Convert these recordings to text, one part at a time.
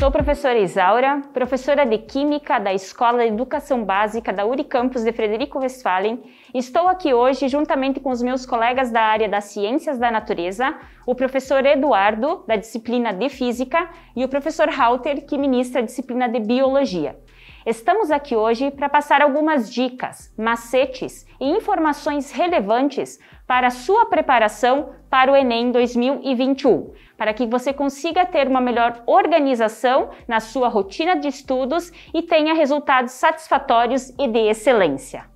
Sou a professora Isaura, professora de Química da Escola de Educação Básica da Unicampus de Frederico Westphalen. Estou aqui hoje juntamente com os meus colegas da área das Ciências da Natureza, o professor Eduardo, da disciplina de Física, e o professor Halter, que ministra a disciplina de Biologia. Estamos aqui hoje para passar algumas dicas, macetes e informações relevantes para a sua preparação para o Enem 2021, para que você consiga ter uma melhor organização na sua rotina de estudos e tenha resultados satisfatórios e de excelência.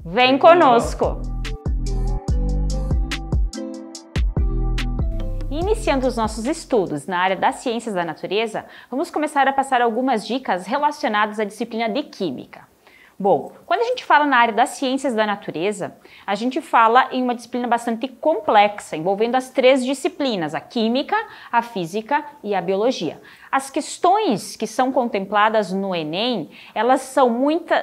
Vem conosco! Iniciando os nossos estudos na área das ciências da natureza, vamos começar a passar algumas dicas relacionadas à disciplina de Química. Bom, quando a gente fala na área das ciências da natureza, a gente fala em uma disciplina bastante complexa, envolvendo as três disciplinas, a Química, a Física e a Biologia. As questões que são contempladas no Enem, elas são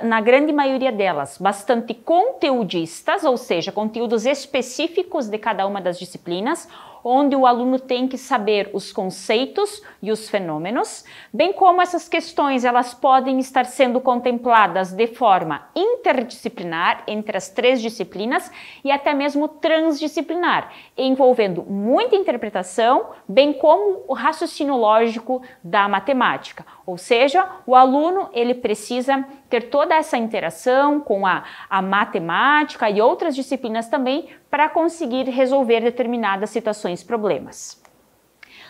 na grande maioria delas, bastante conteudistas, ou seja, conteúdos específicos de cada uma das disciplinas, onde o aluno tem que saber os conceitos e os fenômenos, bem como essas questões elas podem estar sendo contempladas de forma interdisciplinar entre as três disciplinas e até mesmo transdisciplinar, envolvendo muita interpretação, bem como o raciocínio lógico da matemática. Ou seja, o aluno ele precisa ter toda essa interação com a matemática e outras disciplinas também para conseguir resolver determinadas situações, problemas.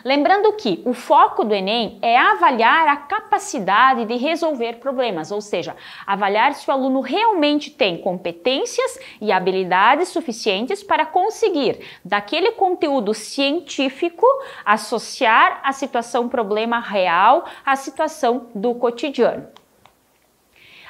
Lembrando que o foco do Enem é avaliar a capacidade de resolver problemas, ou seja, avaliar se o aluno realmente tem competências e habilidades suficientes para conseguir, daquele conteúdo científico, associar a situação problema real à situação do cotidiano.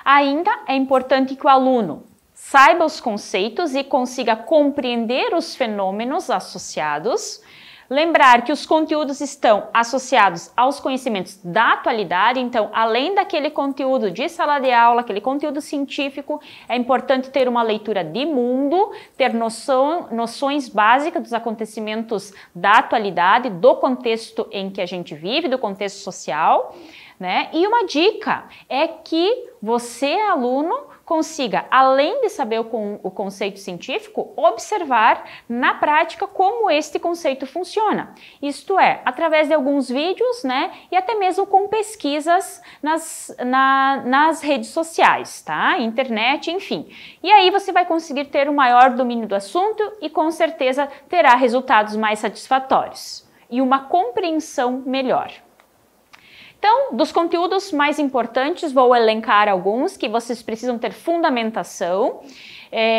Ainda é importante que o aluno saiba os conceitos e consiga compreender os fenômenos associados. Lembrar que os conteúdos estão associados aos conhecimentos da atualidade, então, além daquele conteúdo de sala de aula, aquele conteúdo científico, é importante ter uma leitura de mundo, ter noções básicas dos acontecimentos da atualidade, do contexto em que a gente vive, do contexto social, né? E uma dica é que você, aluno, consiga, além de saber o conceito científico, observar na prática como este conceito funciona. Isto é, através de alguns vídeos, né, e até mesmo com pesquisas nas redes sociais, tá? Internet, enfim. E aí você vai conseguir ter um maior domínio do assunto e com certeza terá resultados mais satisfatórios e uma compreensão melhor. Então, dos conteúdos mais importantes, vou elencar alguns que vocês precisam ter fundamentação.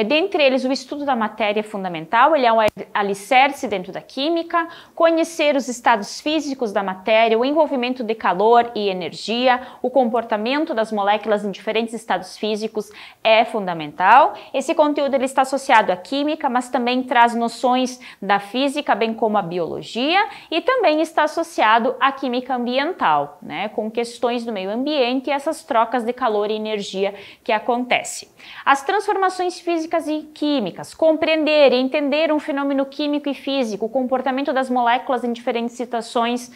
Dentre eles, o estudo da matéria é fundamental, ele é um alicerce dentro da química, conhecer os estados físicos da matéria, o envolvimento de calor e energia, o comportamento das moléculas em diferentes estados físicos é fundamental. Esse conteúdo ele está associado à química, mas também traz noções da física, bem como a biologia, e também está associado à química ambiental, né, com questões do meio ambiente e essas trocas de calor e energia que acontecem. As transformações físicas e químicas, compreender e entender um fenômeno químico e físico, o comportamento das moléculas em diferentes situações,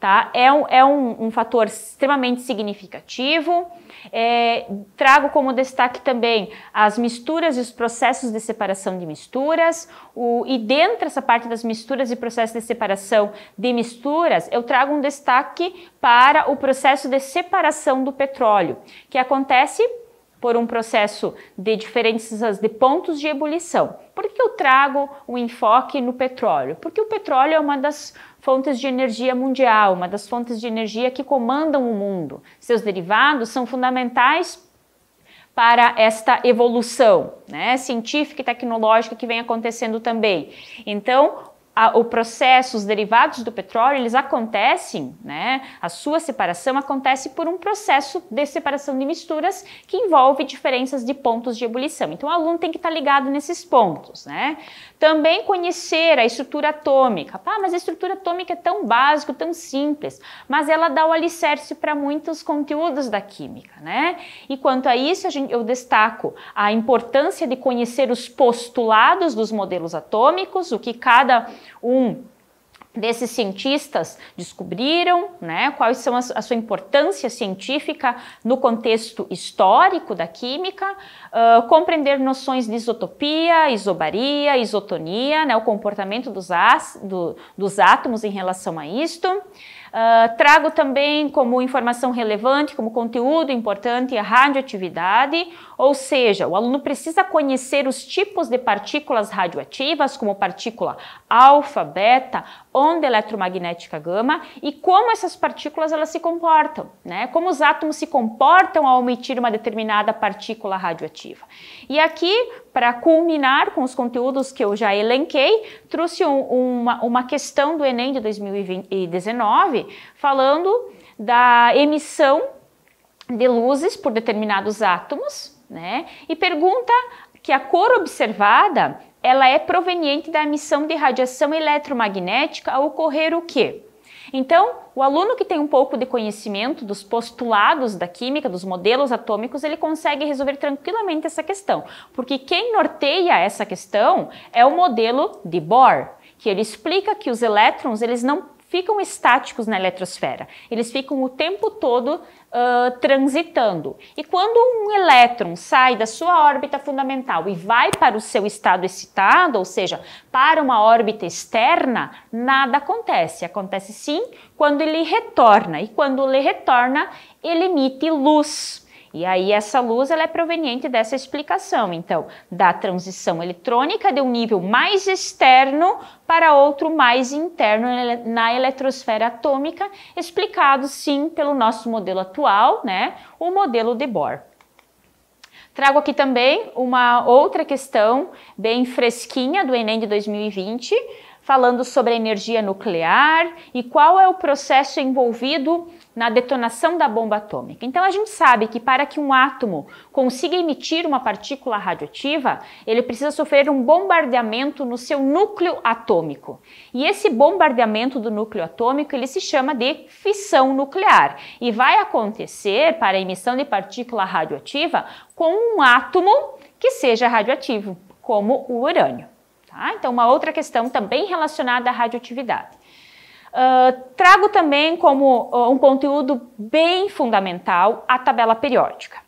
tá? É um fator extremamente significativo. Trago como destaque também as misturas e os processos de separação de misturas, e dentro dessa parte das misturas e processos de separação de misturas, eu trago um destaque para o processo de separação do petróleo, que acontece por um processo de diferenças de pontos de ebulição. Por que eu trago um enfoque no petróleo? Porque o petróleo é uma das fontes de energia mundial, uma das fontes de energia que comandam o mundo. Seus derivados são fundamentais para esta evolução, né, científica e tecnológica que vem acontecendo também. Então, o processo, os derivados do petróleo, eles acontecem, né? A sua separação acontece por um processo de separação de misturas que envolve diferenças de pontos de ebulição. Então, o aluno tem que estar ligado nesses pontos, né? Também conhecer a estrutura atômica. Mas a estrutura atômica é tão básica, tão simples, mas ela dá o alicerce para muitos conteúdos da química, né? E quanto a isso, eu destaco a importância de conhecer os postulados dos modelos atômicos, o que cada um desses cientistas descobriram, né, quais são a sua importância científica no contexto histórico da química, compreender noções de isotopia, isobaria, isotonia, né, o comportamento dos átomos em relação a isto. Trago também como informação relevante, como conteúdo importante, a radioatividade, ou seja, o aluno precisa conhecer os tipos de partículas radioativas, como partícula alfa, beta, onda eletromagnética gama, e como essas partículas elas se comportam, né? Como os átomos se comportam ao emitir uma determinada partícula radioativa. E aqui, para culminar com os conteúdos que eu já elenquei, trouxe uma questão do Enem de 2019, falando da emissão de luzes por determinados átomos, né? E pergunta que a cor observada ela é proveniente da emissão de radiação eletromagnética ao ocorrer o quê? Então, o aluno que tem um pouco de conhecimento dos postulados da química, dos modelos atômicos, ele consegue resolver tranquilamente essa questão, porque quem norteia essa questão é o modelo de Bohr, que ele explica que os elétrons eles não ficam estáticos na eletrosfera, eles ficam o tempo todo transitando. E quando um elétron sai da sua órbita fundamental e vai para o seu estado excitado, ou seja, para uma órbita externa, nada acontece. Acontece sim quando ele retorna, e quando ele retorna, ele emite luz. E aí essa luz ela é proveniente dessa explicação, então, da transição eletrônica de um nível mais externo para outro mais interno na eletrosfera atômica, explicado sim pelo nosso modelo atual, né, o modelo de Bohr. Trago aqui também uma outra questão bem fresquinha do Enem de 2020, falando sobre a energia nuclear e qual é o processo envolvido na detonação da bomba atômica. Então a gente sabe que para que um átomo consiga emitir uma partícula radioativa, ele precisa sofrer um bombardeamento no seu núcleo atômico. E esse bombardeamento do núcleo atômico, ele se chama de fissão nuclear. E vai acontecer para a emissão de partícula radioativa com um átomo que seja radioativo, como o urânio. Então, uma outra questão também relacionada à radioatividade. Trago também como um conteúdo bem fundamental a tabela periódica.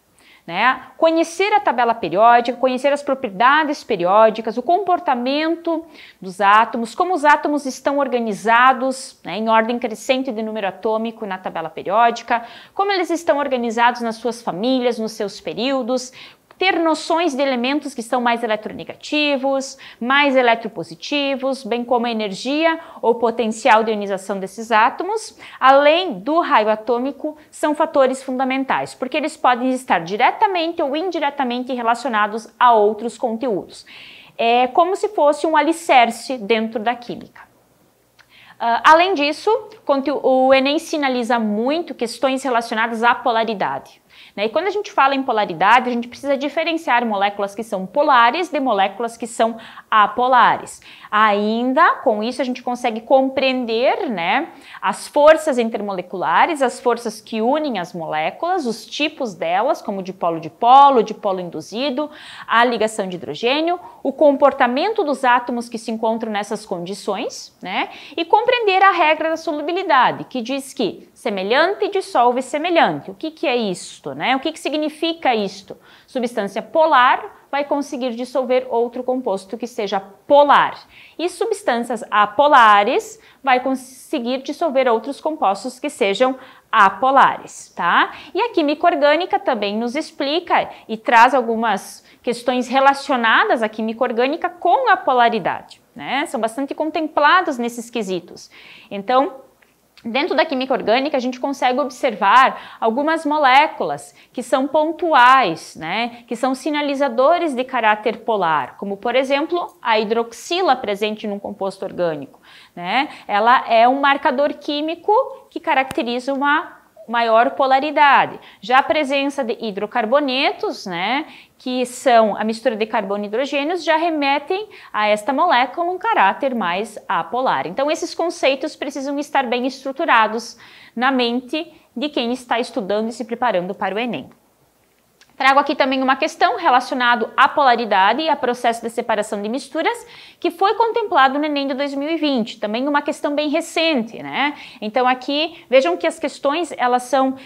Né? Conhecer a tabela periódica, conhecer as propriedades periódicas, o comportamento dos átomos, como os átomos estão organizados, né, em ordem crescente de número atômico na tabela periódica, como eles estão organizados nas suas famílias, nos seus períodos, ter noções de elementos que são mais eletronegativos, mais eletropositivos, bem como a energia ou potencial de ionização desses átomos, além do raio atômico, são fatores fundamentais, porque eles podem estar diretamente ou indiretamente relacionados a outros conteúdos. É como se fosse um alicerce dentro da química. Além disso, o Enem sinaliza muito questões relacionadas à polaridade. E quando a gente fala em polaridade, a gente precisa diferenciar moléculas que são polares de moléculas que são apolares. Ainda com isso a gente consegue compreender, né, as forças intermoleculares, as forças que unem as moléculas, os tipos delas, como dipolo induzido, a ligação de hidrogênio, o comportamento dos átomos que se encontram nessas condições, né, e compreender a regra da solubilidade, que diz que semelhante dissolve semelhante. O que é isto, né? O que significa isto? Substância polar vai conseguir dissolver outro composto que seja polar. E substâncias apolares vai conseguir dissolver outros compostos que sejam apolares, tá? E a química orgânica também nos explica e traz algumas questões relacionadas à química orgânica com a polaridade, né? São bastante contemplados nesses quesitos. Então, dentro da química orgânica, a gente consegue observar algumas moléculas que são pontuais, né, que são sinalizadores de caráter polar, como, por exemplo, a hidroxila presente num composto orgânico. Né? Ela é um marcador químico que caracteriza uma maior polaridade. Já a presença de hidrocarbonetos, né, que são a mistura de carbono e hidrogênios, já remetem a esta molécula um caráter mais apolar. Então, esses conceitos precisam estar bem estruturados na mente de quem está estudando e se preparando para o Enem. Trago aqui também uma questão relacionada à polaridade e ao processo de separação de misturas, que foi contemplado no Enem de 2020, também uma questão bem recente, né? Então aqui, vejam que as questões, elas são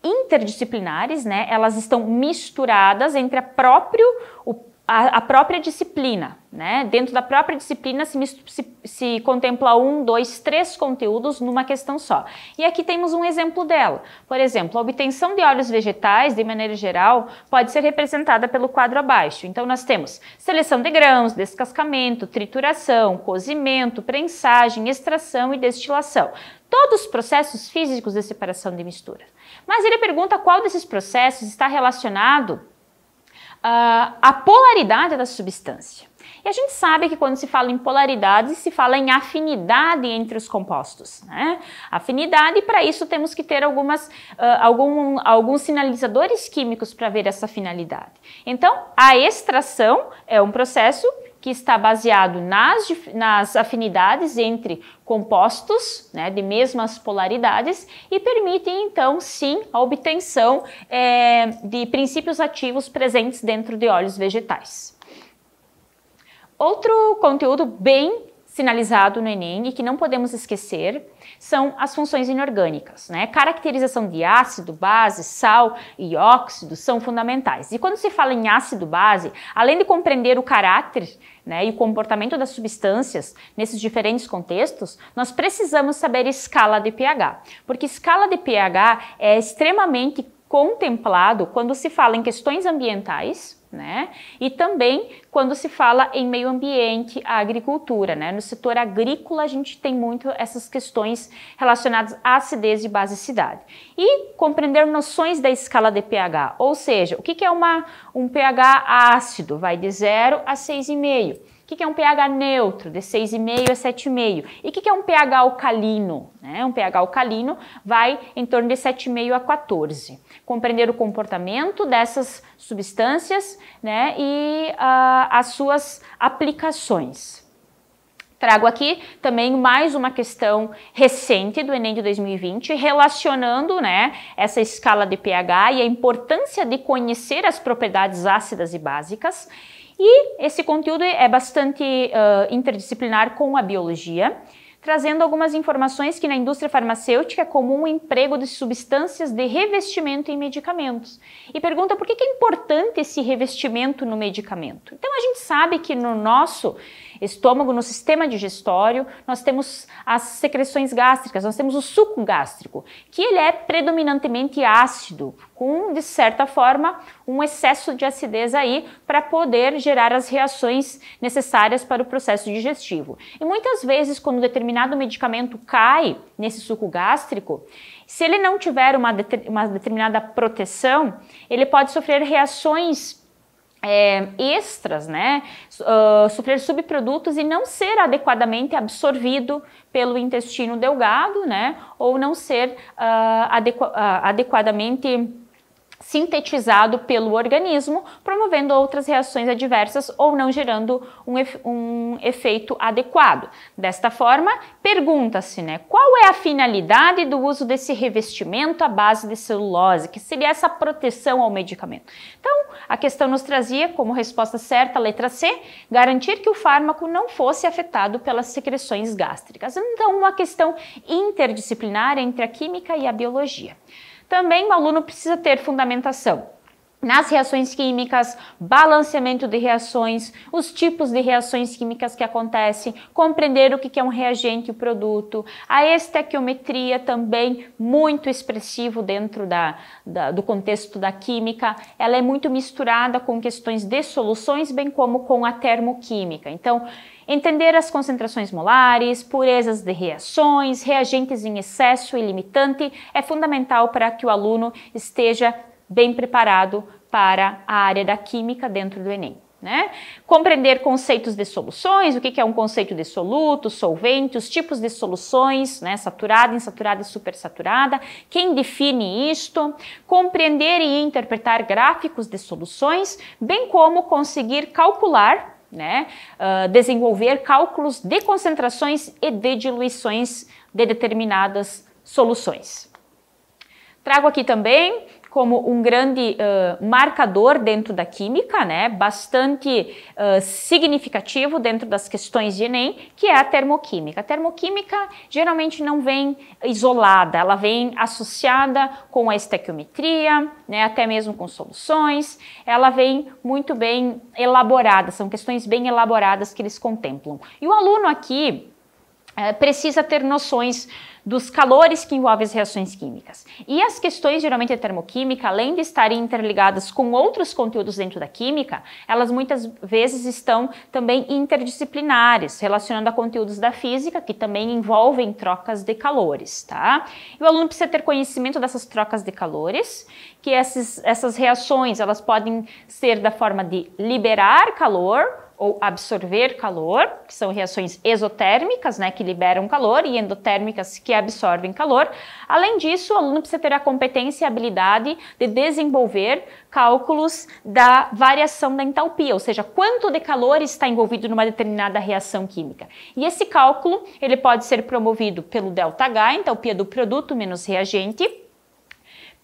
interdisciplinares, né? Elas estão misturadas entre a própria disciplina, né? Dentro da própria disciplina se contempla 1, 2, 3 conteúdos numa questão só. E aqui temos um exemplo dela. Por exemplo, a obtenção de óleos vegetais, de maneira geral, pode ser representada pelo quadro abaixo. Então, nós temos seleção de grãos, descascamento, trituração, cozimento, prensagem, extração e destilação. Todos os processos físicos de separação de misturas. Mas ele pergunta qual desses processos está relacionado a polaridade da substância. E a gente sabe que quando se fala em polaridade, se fala em afinidade entre os compostos, né? Afinidade, para isso temos que ter alguns sinalizadores químicos para ver essa finalidade. Então, a extração é um processo que está baseado nas afinidades entre compostos, né, de mesmas polaridades, e permite, então, sim, a obtenção de princípios ativos presentes dentro de óleos vegetais. Outro conteúdo bem sinalizado no Enem e que não podemos esquecer são as funções inorgânicas, né? Caracterização de ácido, base, sal e óxido são fundamentais. E quando se fala em ácido-base, além de compreender o caráter, né, e o comportamento das substâncias nesses diferentes contextos, nós precisamos saber escala de pH, porque escala de pH é extremamente contemplado quando se fala em questões ambientais, né? E também quando se fala em meio ambiente, a agricultura, né? No setor agrícola a gente tem muito essas questões relacionadas à acidez e basicidade. E compreender noções da escala de pH, ou seja, o que é um pH ácido? Vai de 0 a 6,5. O que é um pH neutro? De 6,5 a 7,5. E o que é um pH alcalino? Um pH alcalino vai em torno de 7,5 a 14. Compreender o comportamento dessas substâncias, né, e as suas aplicações. Trago aqui também mais uma questão recente do Enem de 2020, relacionando, né, essa escala de pH e a importância de conhecer as propriedades ácidas e básicas. E esse conteúdo é bastante interdisciplinar com a biologia, trazendo algumas informações que na indústria farmacêutica é comum o emprego de substâncias de revestimento em medicamentos. E pergunta por que é importante esse revestimento no medicamento. Então a gente sabe que no nosso estômago, no sistema digestório, nós temos as secreções gástricas, nós temos o suco gástrico, que ele é predominantemente ácido, com, de certa forma, um excesso de acidez aí para poder gerar as reações necessárias para o processo digestivo. E muitas vezes, quando um determinado medicamento cai nesse suco gástrico, se ele não tiver uma determinada proteção, ele pode sofrer reações extras, né? Sofrer subprodutos e não ser adequadamente absorvido pelo intestino delgado, né? Ou não ser adequadamente sintetizado pelo organismo, promovendo outras reações adversas ou não gerando um efeito adequado. Desta forma, pergunta-se, né, qual é a finalidade do uso desse revestimento à base de celulose, que seria essa proteção ao medicamento? Então, a questão nos trazia como resposta certa a letra C, garantir que o fármaco não fosse afetado pelas secreções gástricas. Então, uma questão interdisciplinar entre a química e a biologia. Também o aluno precisa ter fundamentação nas reações químicas, balanceamento de reações, os tipos de reações químicas que acontecem, compreender o que é um reagente e o produto, a estequiometria também muito expressivo dentro do contexto da química, ela é muito misturada com questões de soluções, bem como com a termoquímica. Então, entender as concentrações molares, purezas de reações, reagentes em excesso e limitante é fundamental para que o aluno esteja bem preparado para a área da química dentro do Enem, né? Compreender conceitos de soluções, o que é um conceito de soluto, solvente, os tipos de soluções, né? Saturada, insaturada e supersaturada, quem define isto, compreender e interpretar gráficos de soluções, bem como conseguir calcular, né? Desenvolver cálculos de concentrações e de diluições de determinadas soluções. Trago aqui também como um grande marcador dentro da química, né, bastante significativo dentro das questões de Enem, que é a termoquímica. A termoquímica geralmente não vem isolada, ela vem associada com a estequiometria, né, até mesmo com soluções, ela vem muito bem elaborada, são questões bem elaboradas que eles contemplam. E o aluno aqui precisa ter noções dos calores que envolvem as reações químicas. E as questões, geralmente, da termoquímica, além de estarem interligadas com outros conteúdos dentro da química, elas muitas vezes estão também interdisciplinares, relacionando a conteúdos da física, que também envolvem trocas de calores, tá? E o aluno precisa ter conhecimento dessas trocas de calores, que essas reações, elas podem ser da forma de liberar calor, ou absorver calor, que são reações exotérmicas, né, que liberam calor, e endotérmicas, que absorvem calor. Além disso, o aluno precisa ter a competência e a habilidade de desenvolver cálculos da variação da entalpia, ou seja, quanto de calor está envolvido numa determinada reação química. E esse cálculo, ele pode ser promovido pelo ΔH, entalpia do produto menos reagente,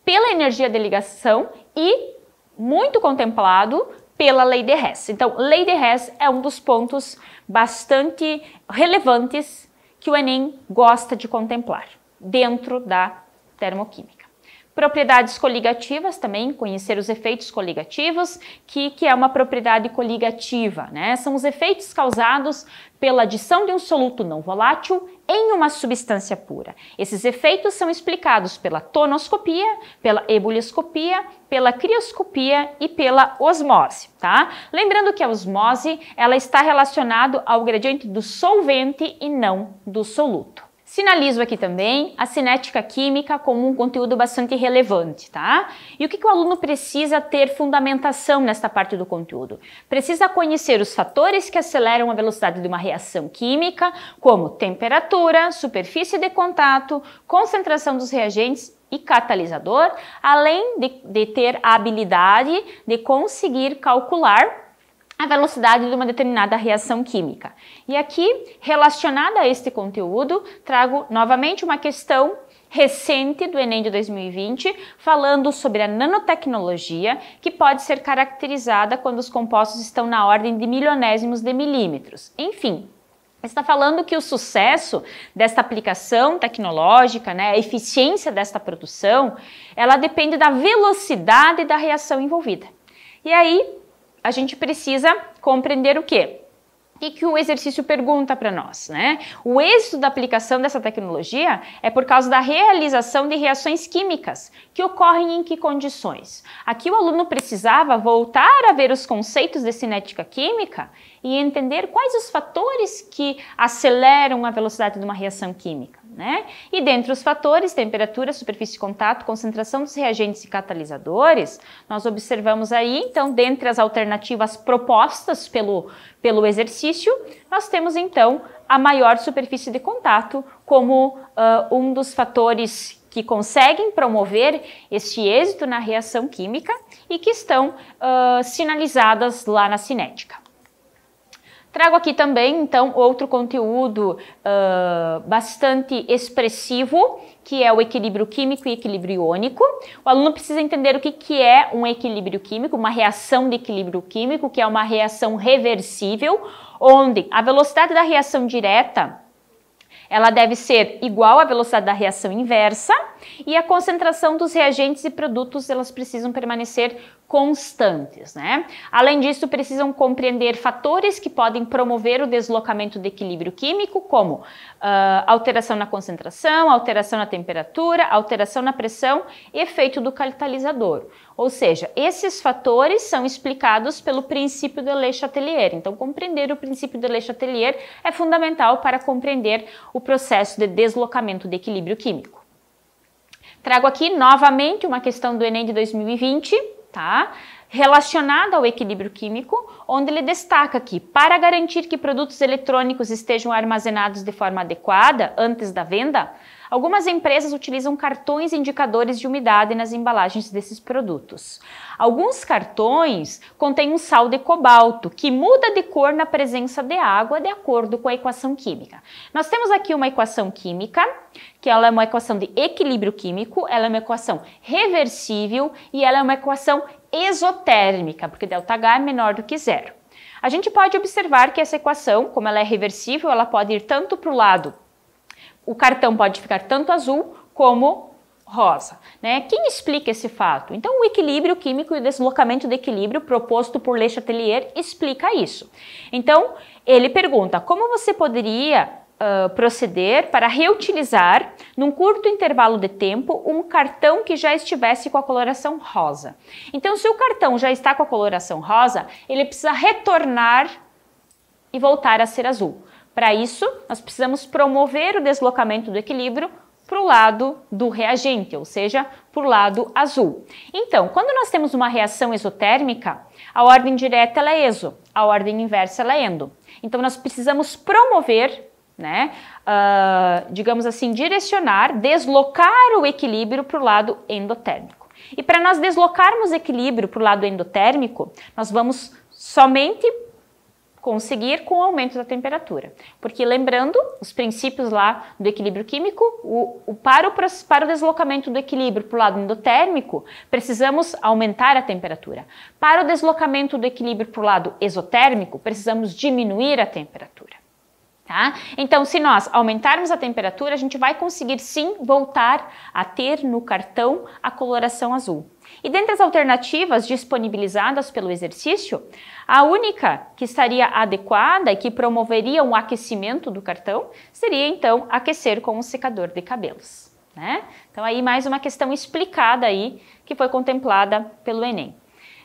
pela energia de ligação e, muito contemplado, pela lei de Hess. Então, lei de Hess é um dos pontos bastante relevantes que o Enem gosta de contemplar dentro da termoquímica. Propriedades coligativas também, conhecer os efeitos coligativos, que é uma propriedade coligativa, né? São os efeitos causados pela adição de um soluto não volátil em uma substância pura. Esses efeitos são explicados pela tonoscopia, pela ebulioscopia, pela crioscopia e pela osmose, tá? Lembrando que a osmose, ela está relacionada ao gradiente do solvente e não do soluto. Sinalizo aqui também a cinética química como um conteúdo bastante relevante, tá? E o que o aluno precisa ter fundamentação nesta parte do conteúdo? Precisa conhecer os fatores que aceleram a velocidade de uma reação química, como temperatura, superfície de contato, concentração dos reagentes e catalisador, além de ter a habilidade de conseguir calcular a velocidade de uma determinada reação química. E aqui, relacionada a este conteúdo, trago novamente uma questão recente do Enem de 2020, falando sobre a nanotecnologia, que pode ser caracterizada quando os compostos estão na ordem de milionésimos de milímetros. Enfim, está falando que o sucesso desta aplicação tecnológica, né, a eficiência desta produção, ela depende da velocidade da reação envolvida. E aí, a gente precisa compreender o quê? O que o exercício pergunta para nós, né? O êxito da aplicação dessa tecnologia é por causa da realização de reações químicas, que ocorrem em que condições? Aqui o aluno precisava voltar a ver os conceitos de cinética química e entender quais os fatores que aceleram a velocidade de uma reação química, né? E dentre os fatores, temperatura, superfície de contato, concentração dos reagentes e catalisadores, nós observamos aí, então, dentre as alternativas propostas pelo exercício, nós temos, então, a maior superfície de contato como um dos fatores que conseguem promover este êxito na reação química e que estão sinalizadas lá na cinética. Trago aqui também, então, outro conteúdo bastante expressivo, que é o equilíbrio químico e equilíbrio iônico. O aluno precisa entender o que é um equilíbrio químico, uma reação de equilíbrio químico, que é uma reação reversível, onde a velocidade da reação direta ela deve ser igual à velocidade da reação inversa e a concentração dos reagentes e produtos elas precisam permanecer constantes, né? Além disso, precisam compreender fatores que podem promover o deslocamento de equilíbrio químico, como alteração na concentração, alteração na temperatura, alteração na pressão e efeito do catalisador. Ou seja, esses fatores são explicados pelo princípio de Le Chatelier. Então, compreender o princípio de Le Chatelier é fundamental para compreender o processo de deslocamento de equilíbrio químico. Trago aqui novamente uma questão do Enem de 2020, tá? Relacionada ao equilíbrio químico, onde ele destaca que, para garantir que produtos eletrônicos estejam armazenados de forma adequada antes da venda, Algumas empresas utilizam cartões indicadores de umidade nas embalagens desses produtos. Alguns cartões contêm um sal de cobalto, que muda de cor na presença de água de acordo com a equação química. Nós temos aqui uma equação química, que ela é uma equação de equilíbrio químico, ela é uma equação reversível e ela é uma equação exotérmica, porque ΔH é menor do que zero. A gente pode observar que essa equação, como ela é reversível, ela pode ir tanto para o lado, o cartão pode ficar tanto azul como rosa, né? Quem explica esse fato? Então, o equilíbrio químico e o deslocamento de equilíbrio proposto por Le Chatelier explica isso. Então, ele pergunta, como você poderia proceder para reutilizar, num curto intervalo de tempo, um cartão que já estivesse com a coloração rosa? Então, se o cartão já está com a coloração rosa, ele precisa retornar e voltar a ser azul. Para isso, nós precisamos promover o deslocamento do equilíbrio para o lado do reagente, ou seja, para o lado azul. Então, quando nós temos uma reação exotérmica, a ordem direta ela é exo, a ordem inversa ela é endo. Então, nós precisamos promover, né, digamos assim, direcionar, deslocar o equilíbrio para o lado endotérmico. E para nós deslocarmos equilíbrio para o lado endotérmico, nós vamos somente conseguir com o aumento da temperatura. Porque lembrando, os princípios lá do equilíbrio químico, para o deslocamento do equilíbrio para o lado endotérmico, precisamos aumentar a temperatura. Para o deslocamento do equilíbrio para o lado exotérmico, precisamos diminuir a temperatura. Tá? Então, se nós aumentarmos a temperatura, a gente vai conseguir sim voltar a ter no cartão a coloração azul. E dentre as alternativas disponibilizadas pelo exercício, a única que estaria adequada e que promoveria um aquecimento do cartão seria então aquecer com um secador de cabelos, né? Então aí mais uma questão explicada aí que foi contemplada pelo Enem.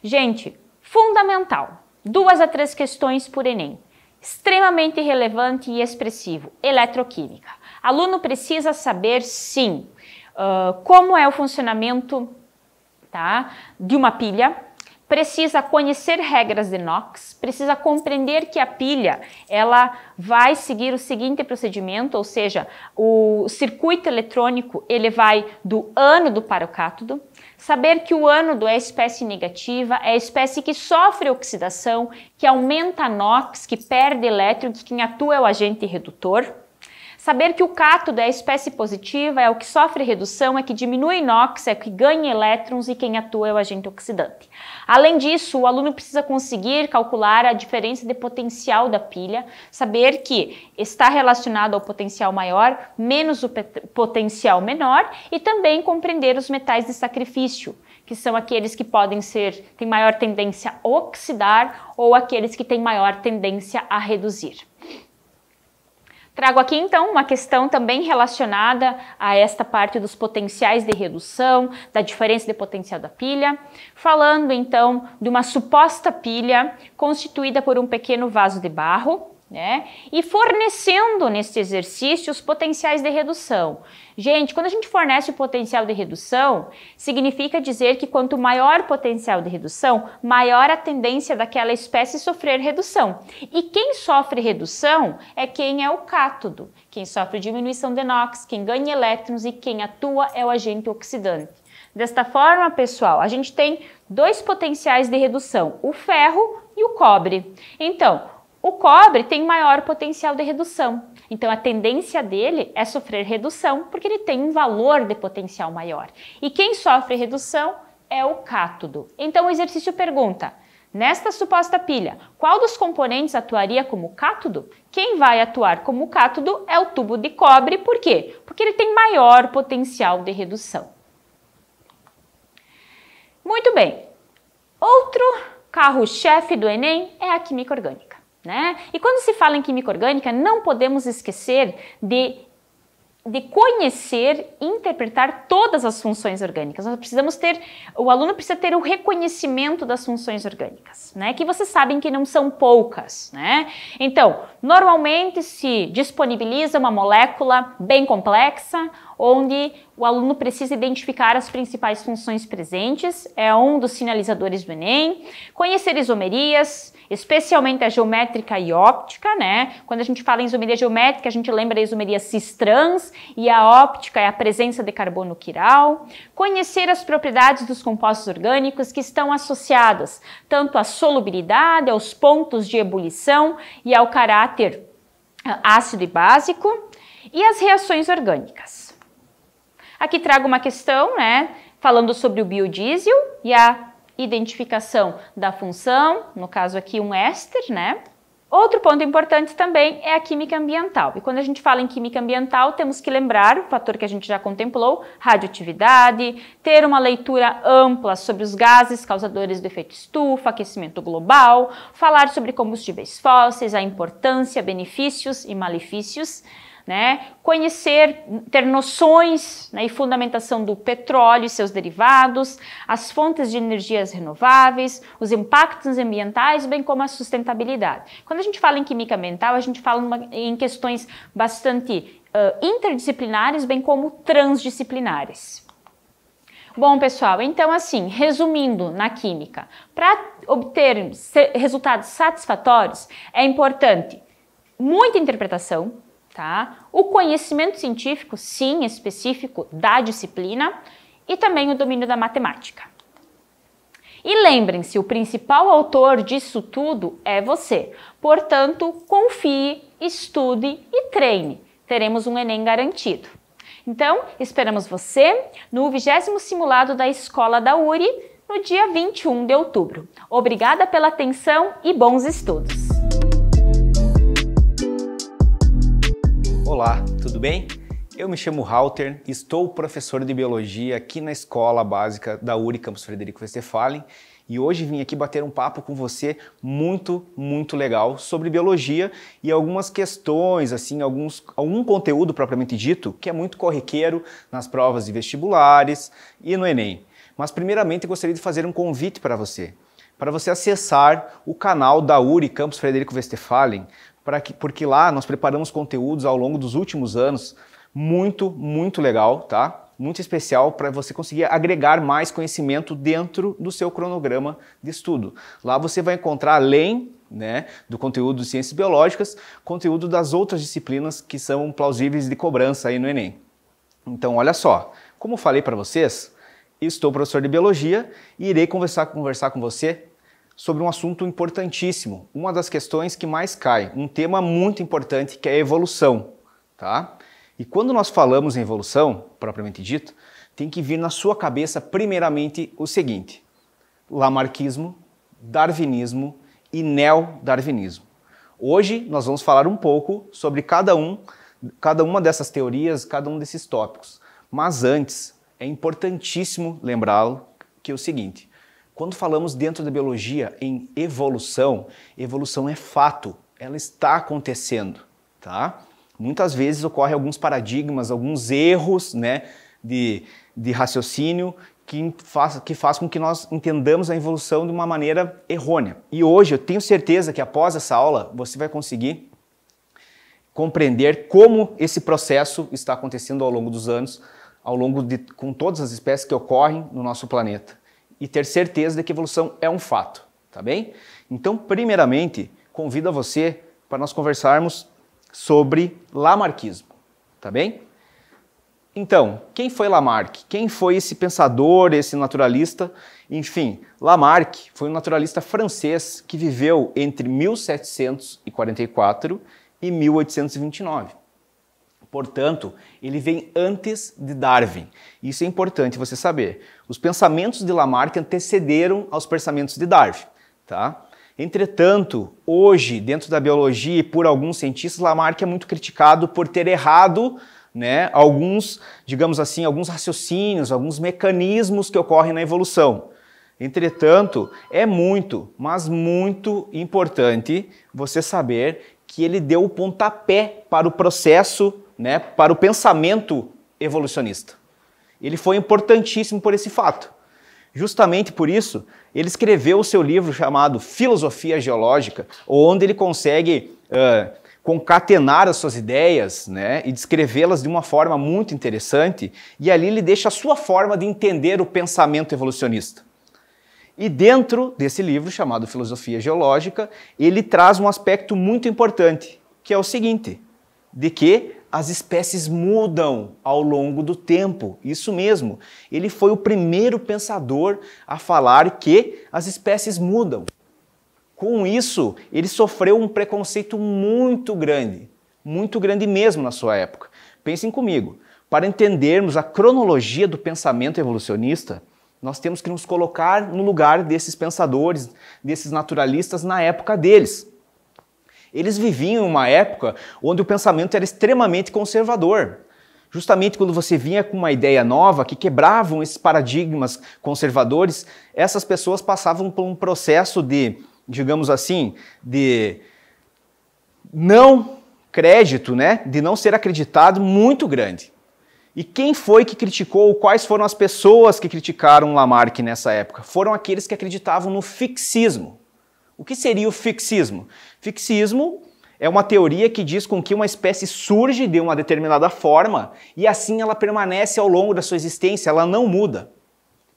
Gente, fundamental, 2 a 3 questões por Enem. Extremamente relevante e expressivo, eletroquímica. Aluno precisa saber, sim, como é o funcionamento, tá, de uma pilha, precisa conhecer regras de Knox, precisa compreender que a pilha ela vai seguir o seguinte procedimento, ou seja, o circuito eletrônico ele vai do ânodo para o cátodo, saber que o ânodo é a espécie negativa, é a espécie que sofre oxidação, que aumenta a Knox, que perde elétrons, quem atua é o agente redutor. Saber que o cátodo é a espécie positiva, é o que sofre redução, é que diminui NOx, é que ganha elétrons e quem atua é o agente oxidante. Além disso, o aluno precisa conseguir calcular a diferença de potencial da pilha, saber que está relacionado ao potencial maior menos o potencial menor e também compreender os metais de sacrifício, que são aqueles que têm maior tendência a oxidar ou aqueles que têm maior tendência a reduzir. Trago aqui então uma questão também relacionada a esta parte dos potenciais de redução, da diferença de potencial da pilha, falando então de uma suposta pilha constituída por um pequeno vaso de barro, né? E fornecendo nesse exercício os potenciais de redução. Gente, quando a gente fornece o potencial de redução, significa dizer que quanto maior o potencial de redução, maior a tendência daquela espécie sofrer redução. E quem sofre redução é quem é o cátodo, quem sofre diminuição de NOx, quem ganha elétrons e quem atua é o agente oxidante. Desta forma, pessoal, a gente tem 2 potenciais de redução, o ferro e o cobre. Então, o cobre tem maior potencial de redução, então a tendência dele é sofrer redução porque ele tem um valor de potencial maior. E quem sofre redução é o cátodo. Então o exercício pergunta, nesta suposta pilha, qual dos componentes atuaria como cátodo? Quem vai atuar como cátodo é o tubo de cobre, por quê? Porque ele tem maior potencial de redução. Muito bem, outro carro-chefe do Enem é a química orgânica. Né? E quando se fala em química orgânica, não podemos esquecer de conhecer e interpretar todas as funções orgânicas. O aluno precisa ter o reconhecimento das funções orgânicas, né? Que vocês sabem que não são poucas, né? Então, normalmente se disponibiliza uma molécula bem complexa, onde o aluno precisa identificar as principais funções presentes, é um dos sinalizadores do Enem, conhecer isomerias, especialmente a geométrica e óptica, né? Quando a gente fala em isomeria geométrica, a gente lembra da isomeria cis-trans, e a óptica é a presença de carbono quiral. Conhecer as propriedades dos compostos orgânicos que estão associadas tanto à solubilidade, aos pontos de ebulição e ao caráter ácido e básico, e as reações orgânicas. Aqui trago uma questão, né, falando sobre o biodiesel e a identificação da função, no caso aqui um éster, né? Outro ponto importante também é a química ambiental. E quando a gente fala em química ambiental, temos que lembrar o fator que a gente já contemplou, radioatividade, ter uma leitura ampla sobre os gases causadores do efeito estufa, aquecimento global, falar sobre combustíveis fósseis, a importância, benefícios e malefícios, né? Conhecer, ter noções, né, e fundamentação do petróleo e seus derivados, as fontes de energias renováveis, os impactos ambientais, bem como a sustentabilidade. Quando a gente fala em química ambiental, a gente fala em questões bastante interdisciplinares, bem como transdisciplinares. Bom, pessoal, então assim, resumindo na química, para obter resultados satisfatórios, é importante muita interpretação, tá? O conhecimento científico, sim, específico da disciplina, e também o domínio da matemática. E lembrem-se, o principal autor disso tudo é você. Portanto, confie, estude e treine. Teremos um Enem garantido. Então, esperamos você no 20º simulado da Escola da URI, no dia 21 de outubro. Obrigada pela atenção e bons estudos! Olá, tudo bem? Eu me chamo Halter, estou professor de Biologia aqui na Escola Básica da URI Campus Frederico Westphalen e hoje vim aqui bater um papo com você muito legal sobre Biologia e algumas questões, assim, algum conteúdo propriamente dito que é muito corriqueiro nas provas de vestibulares e no Enem. Mas primeiramente eu gostaria de fazer um convite para você acessar o canal da URI Campus Frederico Westphalen, porque lá nós preparamos conteúdos ao longo dos últimos anos muito legal, tá? Muito especial para você conseguir agregar mais conhecimento dentro do seu cronograma de estudo. Lá você vai encontrar, além, né, do conteúdo de ciências biológicas, conteúdo das outras disciplinas que são plausíveis de cobrança aí no Enem. Então, olha só, como falei para vocês, estou professor de Biologia e irei conversar com você sobre um assunto importantíssimo, uma das questões que mais cai, um tema muito importante que é a evolução, tá? E quando nós falamos em evolução, propriamente dito, tem que vir na sua cabeça primeiramente o seguinte: lamarckismo, darwinismo e neodarwinismo. Hoje nós vamos falar um pouco sobre cada uma dessas teorias, cada um desses tópicos. Mas antes, é importantíssimo lembrá-lo que é o seguinte: quando falamos dentro da biologia em evolução, evolução é fato, ela está acontecendo, tá? Muitas vezes ocorrem alguns paradigmas, alguns erros, né, de raciocínio que faz com que nós entendamos a evolução de uma maneira errônea. E hoje eu tenho certeza que após essa aula você vai conseguir compreender como esse processo está acontecendo ao longo dos anos, com todas as espécies que ocorrem no nosso planeta. E ter certeza de que a evolução é um fato, tá bem? Então, primeiramente, convido você para nós conversarmos sobre lamarckismo, tá bem? Então, quem foi Lamarck? Quem foi esse pensador, esse naturalista? Enfim, Lamarck foi um naturalista francês que viveu entre 1744 e 1829. Portanto, ele vem antes de Darwin. Isso é importante você saber. Os pensamentos de Lamarck antecederam aos pensamentos de Darwin, tá? Entretanto, hoje, dentro da biologia e por alguns cientistas, Lamarck é muito criticado por ter errado, né, alguns raciocínios, alguns mecanismos que ocorrem na evolução. Entretanto, é mas muito importante você saber que ele deu o pontapé para o processo, né, para o pensamento evolucionista. Ele foi importantíssimo por esse fato. Justamente por isso, ele escreveu o seu livro chamado Filosofia Geológica, onde ele consegue concatenar as suas ideias, né, e descrevê-las de uma forma muito interessante, e ali ele deixa a sua forma de entender o pensamento evolucionista. E dentro desse livro, chamado Filosofia Geológica, ele traz um aspecto muito importante, que é o seguinte, de que as espécies mudam ao longo do tempo. Isso mesmo, ele foi o primeiro pensador a falar que as espécies mudam. Com isso, ele sofreu um preconceito muito grande mesmo na sua época. Pensem comigo, para entendermos a cronologia do pensamento evolucionista, nós temos que nos colocar no lugar desses pensadores, desses naturalistas na época deles. Eles viviam em uma época onde o pensamento era extremamente conservador. Justamente quando você vinha com uma ideia nova que quebravam esses paradigmas conservadores, essas pessoas passavam por um processo de, digamos assim, de não crédito, né? De não ser acreditado muito grande. E quem foi que criticou, quais foram as pessoas que criticaram Lamarck nessa época? Foram aqueles que acreditavam no fixismo. O que seria o fixismo? Fixismo é uma teoria que diz com que uma espécie surge de uma determinada forma e assim ela permanece ao longo da sua existência, ela não muda.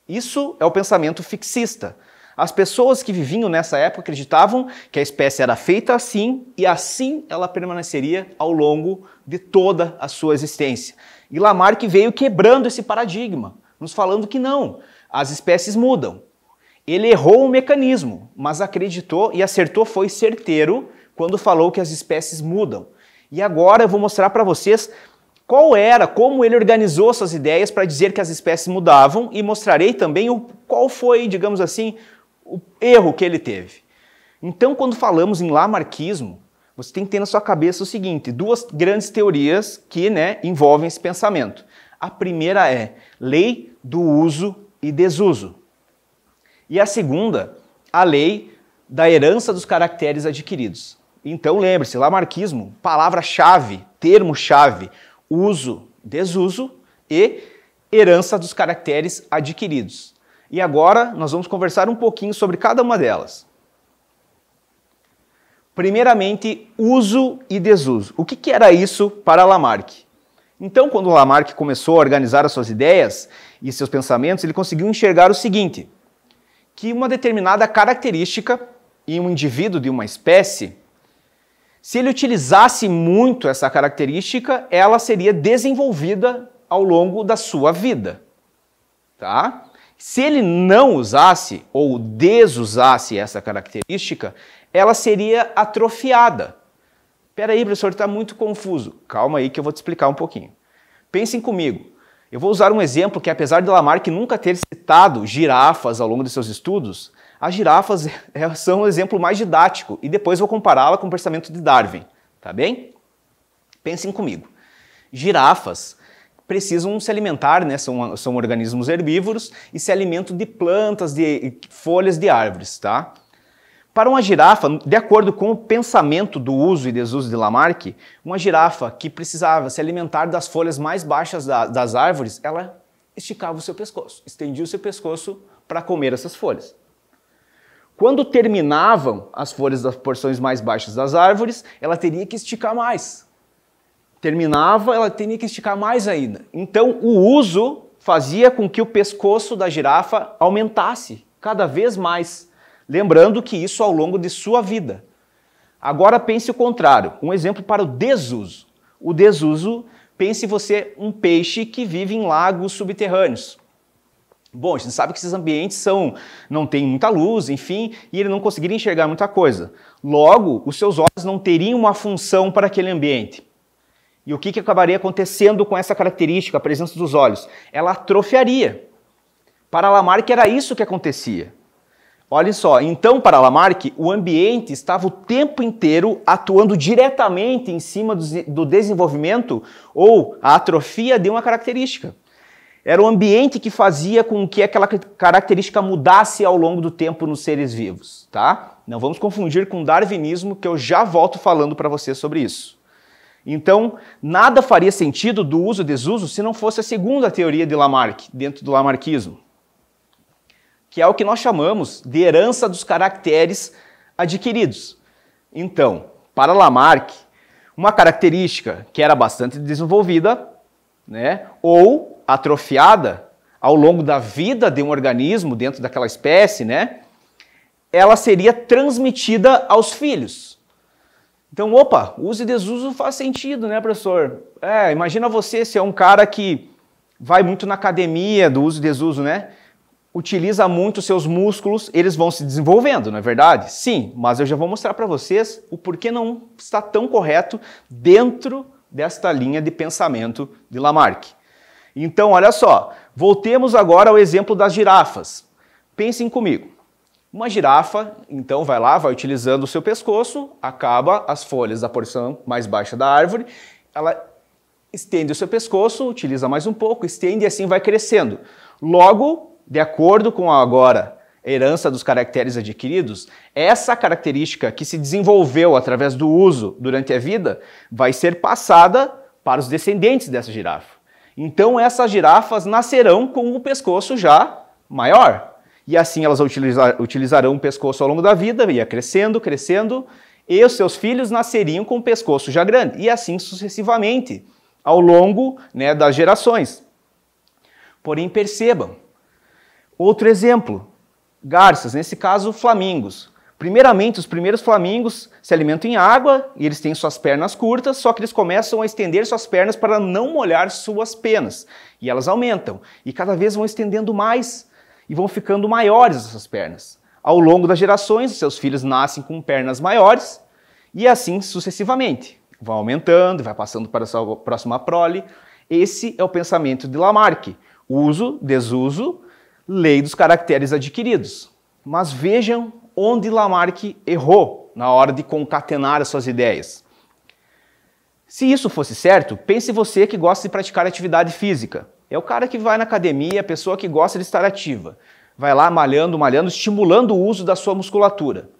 Isso é o pensamento fixista. As pessoas que viviam nessa época acreditavam que a espécie era feita assim e assim ela permaneceria ao longo de toda a sua existência. E Lamarck veio quebrando esse paradigma, nos falando que não, as espécies mudam. Ele errou o mecanismo, mas acreditou e acertou, foi certeiro quando falou que as espécies mudam. E agora eu vou mostrar para vocês como ele organizou suas ideias para dizer que as espécies mudavam e mostrarei também qual foi, digamos assim, o erro que ele teve. Então, quando falamos em lamarquismo, você tem que ter na sua cabeça o seguinte, duas grandes teorias que envolvem esse pensamento. A primeira é lei do uso e desuso. E a segunda, a lei da herança dos caracteres adquiridos. Então lembre-se, lamarquismo, palavra-chave, termo-chave, uso, desuso e herança dos caracteres adquiridos. E agora nós vamos conversar um pouquinho sobre cada uma delas. Primeiramente, uso e desuso. O que era isso para Lamarck? Então, quando Lamarck começou a organizar as suas ideias e seus pensamentos, ele conseguiu enxergar o seguinte, que uma determinada característica em um indivíduo de uma espécie, se ele utilizasse muito essa característica, ela seria desenvolvida ao longo da sua vida. Tá? Se ele não usasse ou desusasse essa característica, ela seria atrofiada. Espera aí, professor, está muito confuso. Calma aí que eu vou te explicar um pouquinho. Pensem comigo. Eu vou usar um exemplo que, apesar de Lamarck nunca ter citado girafas ao longo de seus estudos, as girafas são o exemplo mais didático e depois vou compará-la com o pensamento de Darwin. Tá bem? Pensem comigo. Girafas precisam se alimentar, são organismos herbívoros e se alimentam de plantas, de folhas de árvores, tá? Para uma girafa, de acordo com o pensamento do uso e desuso de Lamarck, uma girafa que precisava se alimentar das folhas mais baixas das árvores, ela esticava o seu pescoço, estendia o seu pescoço para comer essas folhas. Quando terminavam as folhas das porções mais baixas das árvores, ela teria que esticar mais. Terminava, ela teria que esticar mais ainda. Então, o uso fazia com que o pescoço da girafa aumentasse cada vez mais. Lembrando que isso ao longo de sua vida. Agora pense o contrário, um exemplo para o desuso. O desuso, pense você um peixe que vive em lagos subterrâneos. Bom, a gente sabe que esses ambientes não têm muita luz, enfim, e ele não conseguiria enxergar muita coisa. Logo, os seus olhos não teriam uma função para aquele ambiente. E o que acabaria acontecendo com essa característica, a presença dos olhos? Ela atrofiaria. Para Lamarck era isso que acontecia. Olhem só, então para Lamarck, o ambiente estava o tempo inteiro atuando diretamente em cima do desenvolvimento ou a atrofia de uma característica. Era o ambiente que fazia com que aquela característica mudasse ao longo do tempo nos seres vivos, tá? Não vamos confundir com darwinismo, que eu já volto falando para vocês sobre isso. Então, nada faria sentido do uso e desuso se não fosse a segunda teoria de Lamarck, dentro do lamarquismo, que é o que nós chamamos de herança dos caracteres adquiridos. Então, para Lamarck, uma característica que era bastante desenvolvida, ou atrofiada, ao longo da vida de um organismo dentro daquela espécie, né, ela seria transmitida aos filhos. Então, opa, uso e desuso faz sentido, né, professor? Imagina você se é um cara que vai muito na academia do uso e desuso, né? Utiliza muito os seus músculos, eles vão se desenvolvendo, não é verdade? Sim, mas eu já vou mostrar para vocês o porquê não está tão correto dentro desta linha de pensamento de Lamarck. Então, olha só, voltemos agora ao exemplo das girafas. Pensem comigo. Uma girafa, então, vai lá, vai utilizando o seu pescoço, acaba as folhas da porção mais baixa da árvore, ela estende o seu pescoço, utiliza mais um pouco, estende e assim vai crescendo. Logo, de acordo com agora a herança dos caracteres adquiridos, essa característica que se desenvolveu através do uso durante a vida vai ser passada para os descendentes dessa girafa. Então essas girafas nascerão com o pescoço já maior. E assim elas utilizarão o pescoço ao longo da vida, ia crescendo, crescendo, e os seus filhos nasceriam com o pescoço já grande. E assim sucessivamente, ao longo, né, das gerações. Porém, percebam, outro exemplo, garças, nesse caso flamingos. Primeiramente, os primeiros flamingos se alimentam em água e eles têm suas pernas curtas, só que eles começam a estender suas pernas para não molhar suas penas. E elas aumentam e cada vez vão estendendo mais e vão ficando maiores essas pernas. Ao longo das gerações, seus filhos nascem com pernas maiores e assim sucessivamente. Vão aumentando, vai passando para a próxima prole. Esse é o pensamento de Lamarck. Uso, desuso, lei dos caracteres adquiridos. Mas vejam onde Lamarck errou na hora de concatenar as suas ideias. Se isso fosse certo, pense você que gosta de praticar atividade física. É o cara que vai na academia, a pessoa que gosta de estar ativa. Vai lá malhando, malhando, estimulando o uso da sua musculatura.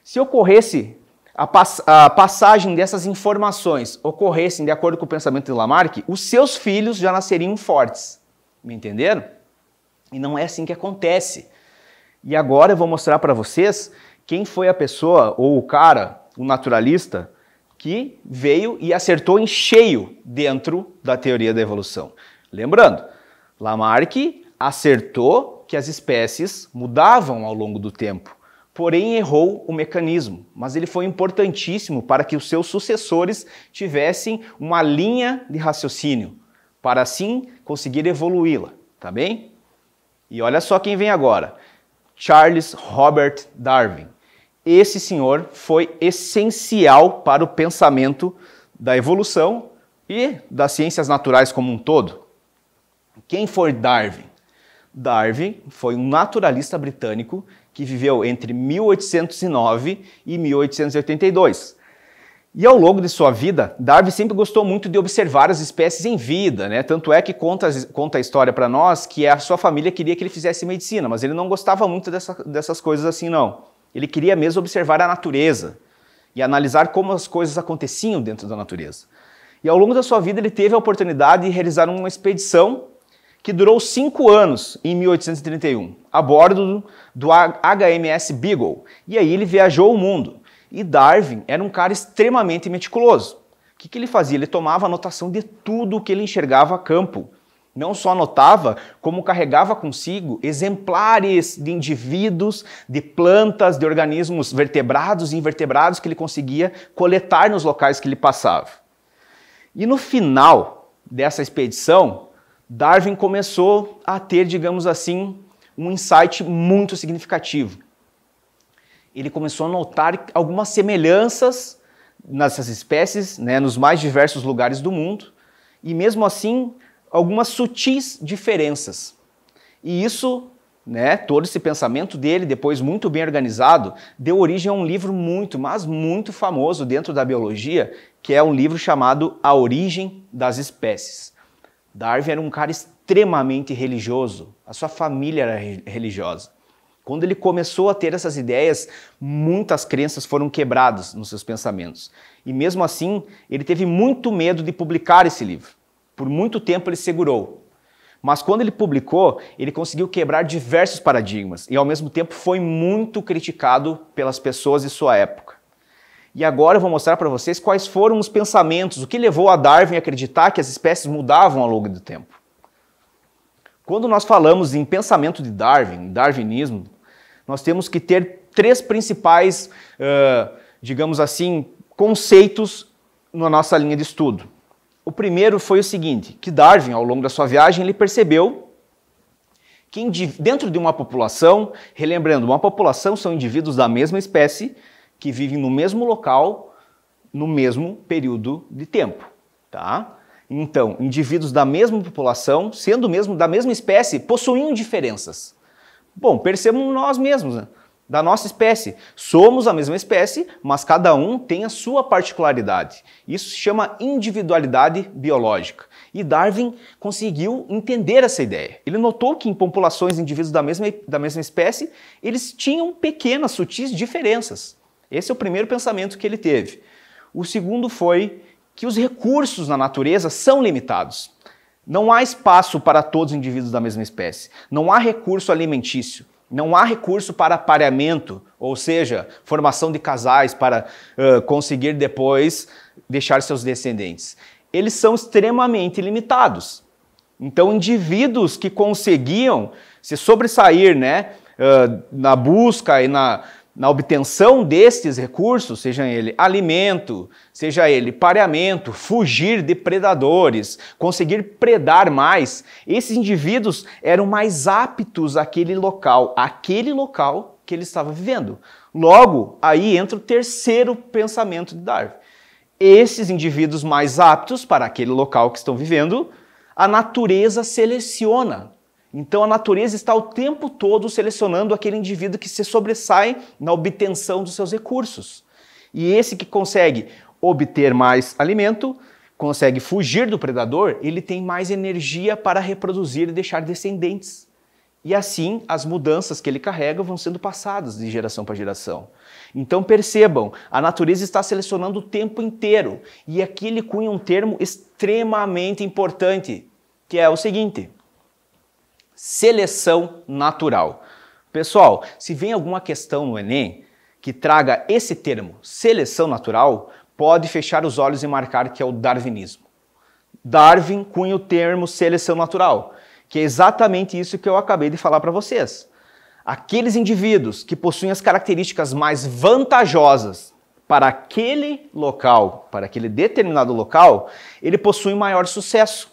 Se ocorresse a passagem dessas informações, ocorressem de acordo com o pensamento de Lamarck, os seus filhos já nasceriam fortes. Me entenderam? E não é assim que acontece. E agora eu vou mostrar para vocês quem foi a pessoa ou o cara, o naturalista, que veio e acertou em cheio dentro da teoria da evolução. Lembrando, Lamarck acertou que as espécies mudavam ao longo do tempo, porém errou o mecanismo, mas ele foi importantíssimo para que os seus sucessores tivessem uma linha de raciocínio, para assim conseguir evoluí-la, tá bem? E olha só quem vem agora. Charles Robert Darwin. Esse senhor foi essencial para o pensamento da evolução e das ciências naturais como um todo. Quem foi Darwin? Darwin foi um naturalista britânico que viveu entre 1809 e 1882. E ao longo de sua vida, Darwin sempre gostou muito de observar as espécies em vida, né? Tanto é que conta a história para nós que a sua família queria que ele fizesse medicina, mas ele não gostava muito dessas coisas assim, não. Ele queria mesmo observar a natureza e analisar como as coisas aconteciam dentro da natureza. E ao longo da sua vida ele teve a oportunidade de realizar uma expedição que durou 5 anos, em 1831, a bordo do HMS Beagle. E aí ele viajou o mundo. E Darwin era um cara extremamente meticuloso. O que ele fazia? Ele tomava anotação de tudo o que ele enxergava a campo. Não só anotava, como carregava consigo exemplares de indivíduos, de plantas, de organismos vertebrados e invertebrados que ele conseguia coletar nos locais que ele passava. E no final dessa expedição, Darwin começou a ter, digamos assim, um insight muito significativo. Ele começou a notar algumas semelhanças nessas espécies, né, nos mais diversos lugares do mundo, e mesmo assim, algumas sutis diferenças. E isso, né, todo esse pensamento dele, depois muito bem organizado, deu origem a um livro muito, mas muito famoso dentro da biologia, que é um livro chamado A Origem das Espécies. Darwin era um cara extremamente religioso, a sua família era religiosa. Quando ele começou a ter essas ideias, muitas crenças foram quebradas nos seus pensamentos. E mesmo assim, ele teve muito medo de publicar esse livro. Por muito tempo ele segurou. Mas quando ele publicou, ele conseguiu quebrar diversos paradigmas e ao mesmo tempo foi muito criticado pelas pessoas de sua época. E agora eu vou mostrar para vocês quais foram os pensamentos, o que levou a Darwin a acreditar que as espécies mudavam ao longo do tempo. Quando nós falamos em pensamento de Darwin, darwinismo, nós temos que ter três principais, digamos assim, conceitos na nossa linha de estudo. O primeiro foi o seguinte, que Darwin, ao longo da sua viagem, ele percebeu que dentro de uma população, relembrando, uma população são indivíduos da mesma espécie que vivem no mesmo local, no mesmo período de tempo, tá? Então, indivíduos da mesma população, sendo mesmo da mesma espécie, possuíam diferenças. Bom, percebamos nós mesmos, né? Da nossa espécie. Somos a mesma espécie, mas cada um tem a sua particularidade. Isso se chama individualidade biológica. E Darwin conseguiu entender essa ideia. Ele notou que em populações de indivíduos da mesma espécie, eles tinham pequenas, sutis diferenças. Esse é o primeiro pensamento que ele teve. O segundo foi que os recursos na natureza são limitados. Não há espaço para todos os indivíduos da mesma espécie. Não há recurso alimentício. Não há recurso para apareamento, ou seja, formação de casais para conseguir depois deixar seus descendentes. Eles são extremamente limitados. Então, indivíduos que conseguiam se sobressair, né, na busca e na obtenção destes recursos, seja ele alimento, seja ele pareamento, fugir de predadores, conseguir predar mais, esses indivíduos eram mais aptos àquele local que ele estava vivendo. Logo, aí entra o terceiro pensamento de Darwin. Esses indivíduos mais aptos para aquele local que estão vivendo, a natureza seleciona. Então a natureza está o tempo todo selecionando aquele indivíduo que se sobressai na obtenção dos seus recursos. E esse que consegue obter mais alimento, consegue fugir do predador, ele tem mais energia para reproduzir e deixar descendentes. E assim as mudanças que ele carrega vão sendo passadas de geração para geração. Então percebam, a natureza está selecionando o tempo inteiro. E aqui ele cunha um termo extremamente importante, que é o seguinte: seleção natural. Pessoal, se vem alguma questão no Enem que traga esse termo, seleção natural, pode fechar os olhos e marcar que é o darwinismo. Darwin cunha o termo seleção natural, que é exatamente isso que eu acabei de falar para vocês. Aqueles indivíduos que possuem as características mais vantajosas para aquele local, para aquele determinado local, ele possui maior sucesso.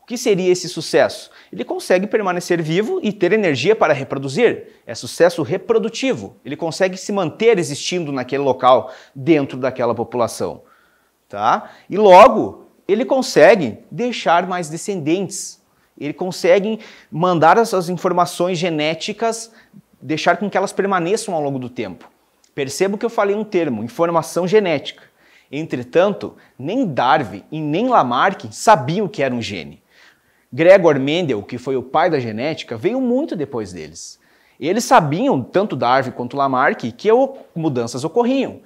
O que seria esse sucesso? Ele consegue permanecer vivo e ter energia para reproduzir. É sucesso reprodutivo. Ele consegue se manter existindo naquele local, dentro daquela população. Tá? E logo, ele consegue deixar mais descendentes. Ele consegue mandar essas informações genéticas, deixar com que elas permaneçam ao longo do tempo. Perceba que eu falei um termo, informação genética. Entretanto, nem Darwin e nem Lamarck sabiam o que era um gene. Gregor Mendel, que foi o pai da genética, veio muito depois deles. Eles sabiam, tanto Darwin quanto Lamarck, que mudanças ocorriam,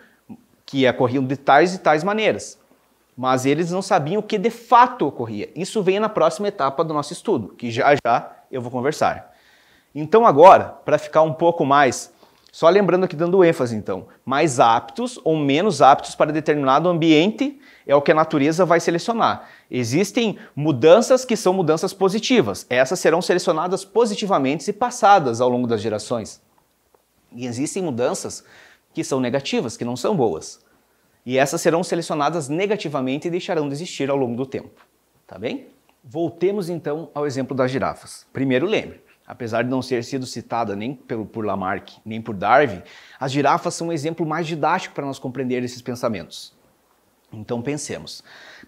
que ocorriam de tais e tais maneiras. Mas eles não sabiam o que de fato ocorria. Isso vem na próxima etapa do nosso estudo, que já eu vou conversar. Então agora, para ficar um pouco mais, só lembrando aqui, dando ênfase então, mais aptos ou menos aptos para determinado ambiente é o que a natureza vai selecionar. Existem mudanças que são mudanças positivas. Essas serão selecionadas positivamente e passadas ao longo das gerações. E existem mudanças que são negativas, que não são boas. E essas serão selecionadas negativamente e deixarão de existir ao longo do tempo. Tá bem? Voltemos então ao exemplo das girafas. Primeiro lembre, apesar de não ter sido citada nem por Lamarck, nem por Darwin, as girafas são um exemplo mais didático para nós compreender esses pensamentos. Então pensemos.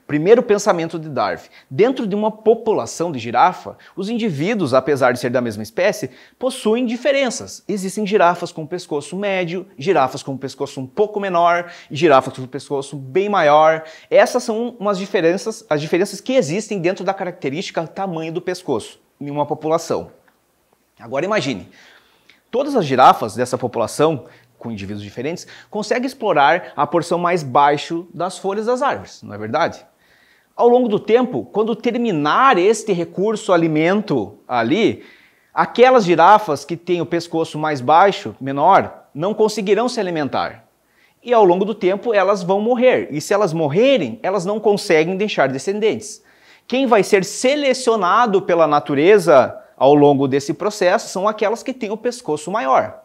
Primeiro pensamento de Darwin. Dentro de uma população de girafa, os indivíduos, apesar de ser da mesma espécie, possuem diferenças. Existem girafas com pescoço médio, girafas com pescoço um pouco menor, girafas com pescoço bem maior. Essas são as diferenças que existem dentro da característica tamanho do pescoço em uma população. Agora imagine, todas as girafas dessa população, com indivíduos diferentes, conseguem explorar a porção mais baixa das folhas das árvores, não é verdade? Ao longo do tempo, quando terminar este recurso alimento ali, aquelas girafas que têm o pescoço mais baixo, menor, não conseguirão se alimentar. E ao longo do tempo elas vão morrer. E se elas morrerem, elas não conseguem deixar descendentes. Quem vai ser selecionado pela natureza ao longo desse processo são aquelas que têm o pescoço maior.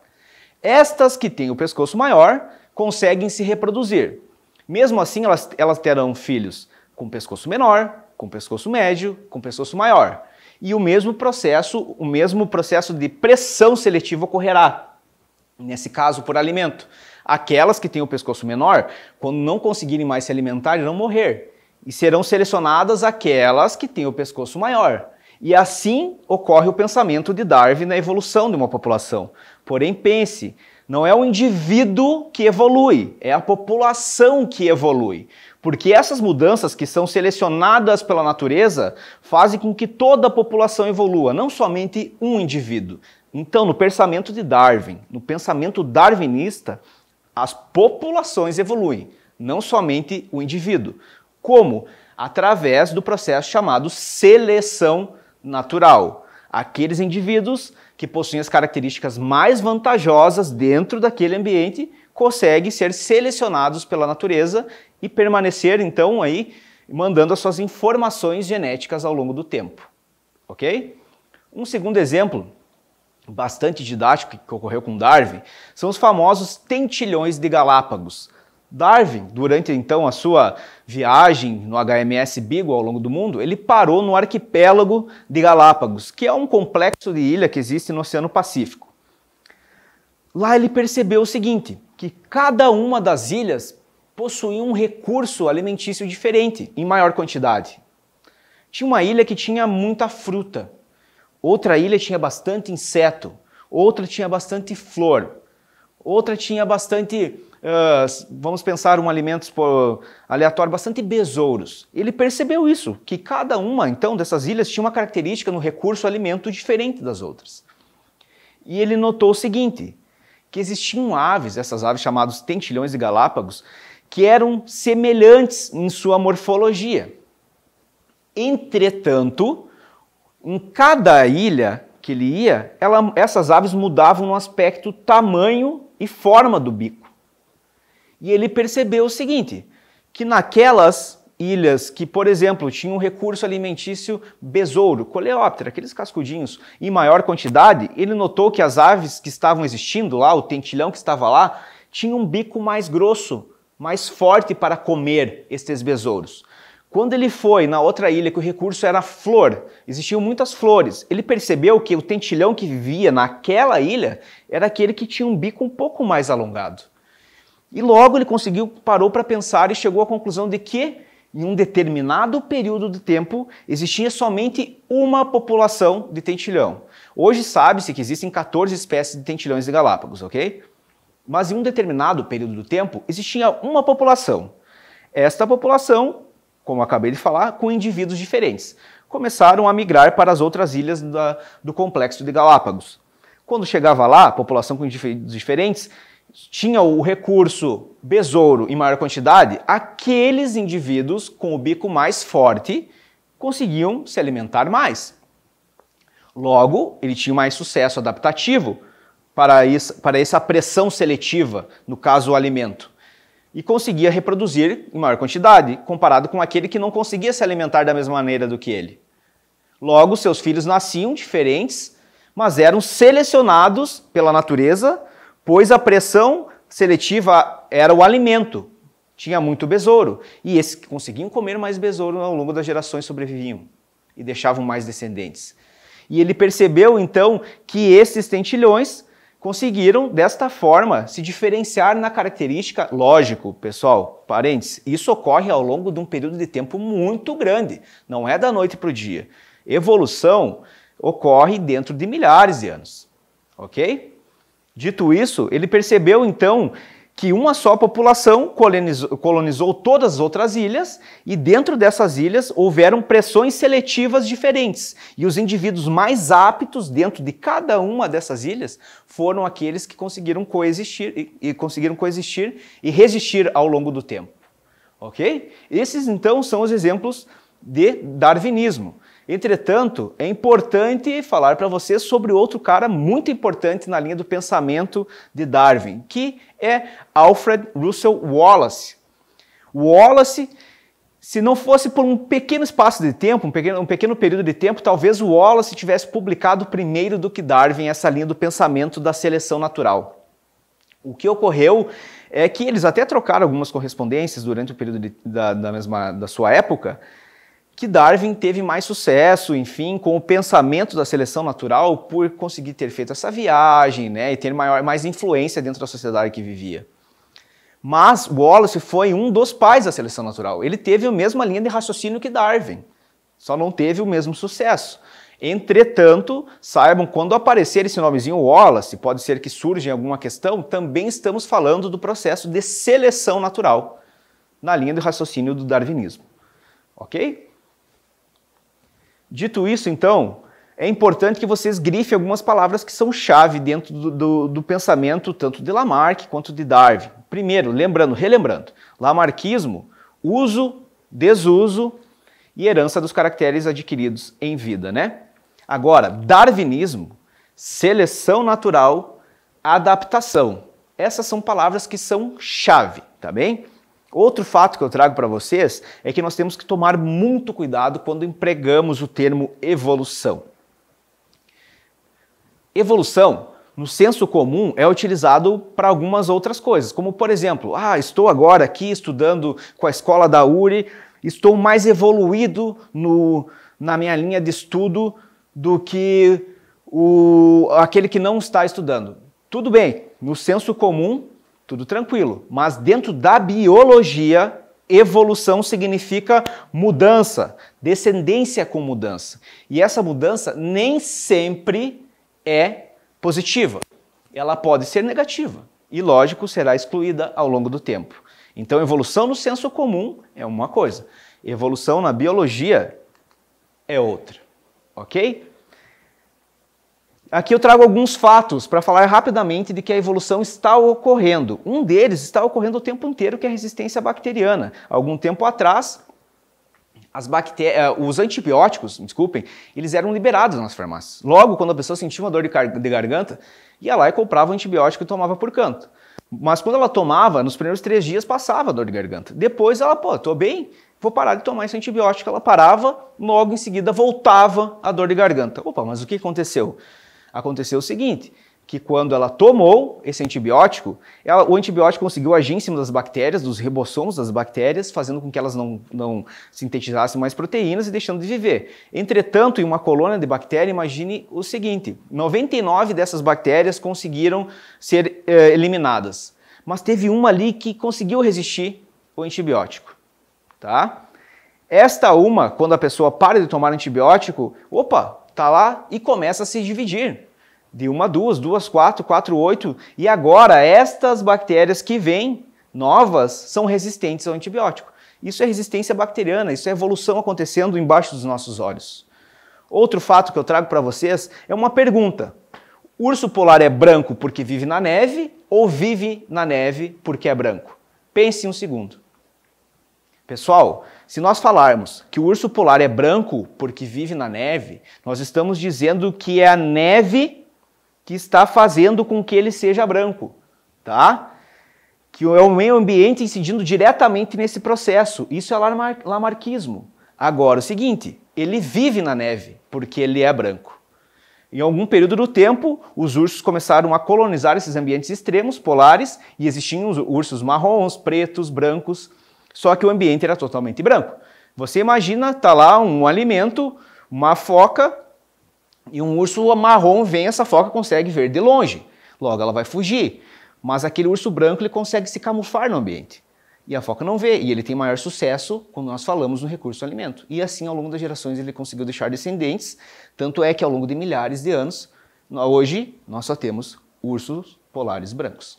Estas que têm o pescoço maior conseguem se reproduzir. Mesmo assim, elas terão filhos com pescoço menor, com pescoço médio, com pescoço maior. E o mesmo processo de pressão seletiva ocorrerá, nesse caso por alimento. Aquelas que têm o pescoço menor, quando não conseguirem mais se alimentar, irão morrer. E serão selecionadas aquelas que têm o pescoço maior. E assim ocorre o pensamento de Darwin na evolução de uma população. Porém, pense, não é o indivíduo que evolui, é a população que evolui. Porque essas mudanças que são selecionadas pela natureza fazem com que toda a população evolua, não somente um indivíduo. Então, no pensamento de Darwin, no pensamento darwinista, as populações evoluem, não somente o indivíduo. Como? Através do processo chamado seleção natural. Aqueles indivíduos que possuem as características mais vantajosas dentro daquele ambiente conseguem ser selecionados pela natureza e permanecer, então, aí, mandando as suas informações genéticas ao longo do tempo. Ok? Um segundo exemplo, bastante didático, que ocorreu com Darwin, são os famosos tentilhões de Galápagos. Darwin, durante então a sua viagem no HMS Beagle ao longo do mundo, ele parou no arquipélago de Galápagos, que é um complexo de ilha que existe no Oceano Pacífico. Lá ele percebeu o seguinte, que cada uma das ilhas possuía um recurso alimentício diferente, em maior quantidade. Tinha uma ilha que tinha muita fruta, outra ilha tinha bastante inseto, outra tinha bastante flor, outra tinha bastante... vamos pensar um alimento aleatório, bastante besouros. Ele percebeu isso, que cada uma então dessas ilhas tinha uma característica no recurso alimento diferente das outras. E ele notou o seguinte, que existiam aves, essas aves chamadas tentilhões de Galápagos, que eram semelhantes em sua morfologia. Entretanto, em cada ilha que ele ia, essas aves mudavam no aspecto, tamanho e forma do bico. E ele percebeu o seguinte, que naquelas ilhas que, por exemplo, tinham um recurso alimentício besouro, coleóptera, aqueles cascudinhos, em maior quantidade, ele notou que as aves que estavam existindo lá, o tentilhão que estava lá, tinham um bico mais grosso, mais forte para comer estes besouros. Quando ele foi na outra ilha que o recurso era flor, existiam muitas flores, ele percebeu que o tentilhão que vivia naquela ilha era aquele que tinha um bico um pouco mais alongado. E logo ele parou para pensar e chegou à conclusão de que, em um determinado período de tempo, existia somente uma população de tentilhão. Hoje sabe-se que existem 14 espécies de tentilhões de Galápagos, ok? Mas em um determinado período do tempo, existia uma população. Esta população, como eu acabei de falar, com indivíduos diferentes. Começaram a migrar para as outras ilhas do complexo de Galápagos. Quando chegava lá, a população com indivíduos diferentes, tinha o recurso besouro em maior quantidade, aqueles indivíduos com o bico mais forte conseguiam se alimentar mais. Logo, ele tinha mais sucesso adaptativo para essa pressão seletiva, no caso o alimento, e conseguia reproduzir em maior quantidade, comparado com aquele que não conseguia se alimentar da mesma maneira do que ele. Logo, seus filhos nasciam diferentes, mas eram selecionados pela natureza, pois a pressão seletiva era o alimento, tinha muito besouro, e esses que conseguiam comer mais besouro ao longo das gerações sobreviviam e deixavam mais descendentes. E ele percebeu então que esses tentilhões conseguiram desta forma se diferenciar na característica, lógico, pessoal, parênteses, isso ocorre ao longo de um período de tempo muito grande, não é da noite para o dia. Evolução ocorre dentro de milhares de anos, ok? Dito isso, ele percebeu então que uma só população colonizou todas as outras ilhas e dentro dessas ilhas houveram pressões seletivas diferentes. E os indivíduos mais aptos dentro de cada uma dessas ilhas foram aqueles que conseguiram coexistir e resistir ao longo do tempo. Ok? Esses então são os exemplos de darwinismo. Entretanto, é importante falar para vocês sobre outro cara muito importante na linha do pensamento de Darwin, que é Alfred Russel Wallace. Wallace Se não fosse por um pequeno espaço de tempo, um pequeno período de tempo, talvez o Wallace tivesse publicado primeiro do que Darwin essa linha do pensamento da seleção natural. O que ocorreu é que eles até trocaram algumas correspondências durante o período da sua época, que Darwin teve mais sucesso, enfim, com o pensamento da seleção natural por conseguir ter feito essa viagem, né, e ter mais influência dentro da sociedade que vivia. Mas Wallace foi um dos pais da seleção natural. Ele teve a mesma linha de raciocínio que Darwin, só não teve o mesmo sucesso. Entretanto, saibam, quando aparecer esse nomezinho Wallace, pode ser que surja em alguma questão, também estamos falando do processo de seleção natural, na linha de raciocínio do darwinismo. Ok? Dito isso, então, é importante que vocês grifem algumas palavras que são chave dentro do pensamento tanto de Lamarck quanto de Darwin. Primeiro, relembrando, Lamarckismo, uso, desuso e herança dos caracteres adquiridos em vida, né? Agora, darwinismo, seleção natural, adaptação. Essas são palavras que são chave, tá bem? Outro fato que eu trago para vocês é que nós temos que tomar muito cuidado quando empregamos o termo evolução. Evolução, no senso comum, é utilizado para algumas outras coisas, como por exemplo, estou agora aqui estudando com a escola da URI, estou mais evoluído na minha linha de estudo do que aquele que não está estudando. Tudo bem, no senso comum, tudo tranquilo, mas dentro da biologia, evolução significa mudança, descendência com mudança. E essa mudança nem sempre é positiva. Ela pode ser negativa e, lógico, será excluída ao longo do tempo. Então, evolução no senso comum é uma coisa, evolução na biologia é outra, ok? Aqui eu trago alguns fatos para falar rapidamente de que a evolução está ocorrendo. Um deles está ocorrendo o tempo inteiro, que é a resistência bacteriana. Algum tempo atrás, os antibióticos, eles eram liberados nas farmácias. Logo, quando a pessoa sentia uma dor de garganta, ia lá e comprava um antibiótico e tomava por canto. Mas quando ela tomava, nos primeiros 3 dias passava a dor de garganta. Depois ela, tô bem, vou parar de tomar esse antibiótico. Ela parava, logo em seguida voltava a dor de garganta. Opa, mas o que aconteceu? Aconteceu o seguinte, que quando ela tomou esse antibiótico, o antibiótico conseguiu agir em cima das bactérias, dos ribossomos das bactérias, fazendo com que elas não sintetizassem mais proteínas e deixando de viver. Entretanto, em uma colônia de bactérias, imagine o seguinte, 99 dessas bactérias conseguiram ser eliminadas, mas teve uma ali que conseguiu resistir ao antibiótico, tá? Esta uma, quando a pessoa para de tomar antibiótico, tá lá e começa a se dividir. De 1 a 2, 2, 4, 4, 8. E agora estas bactérias que vêm, novas, são resistentes ao antibiótico. Isso é resistência bacteriana, isso é evolução acontecendo embaixo dos nossos olhos. Outro fato que eu trago para vocês é uma pergunta. O urso polar é branco porque vive na neve ou vive na neve porque é branco? Pense um segundo. Pessoal, se nós falarmos que o urso polar é branco porque vive na neve, nós estamos dizendo que é a neve que está fazendo com que ele seja branco, tá? Que é o meio ambiente incidindo diretamente nesse processo. Isso é lamarquismo. Agora, o seguinte, ele vive na neve porque ele é branco. Em algum período do tempo, os ursos começaram a colonizar esses ambientes extremos, polares, e existiam os ursos marrons, pretos, brancos, só que o ambiente era totalmente branco. Você imagina, tá lá um alimento, uma foca, e um urso marrom vem, essa foca consegue ver de longe. Logo, ela vai fugir. Mas aquele urso branco, ele consegue se camuflar no ambiente. E a foca não vê, e ele tem maior sucesso quando nós falamos no recurso alimento. E assim, ao longo das gerações, ele conseguiu deixar descendentes, tanto é que ao longo de milhares de anos, hoje, nós só temos ursos polares brancos.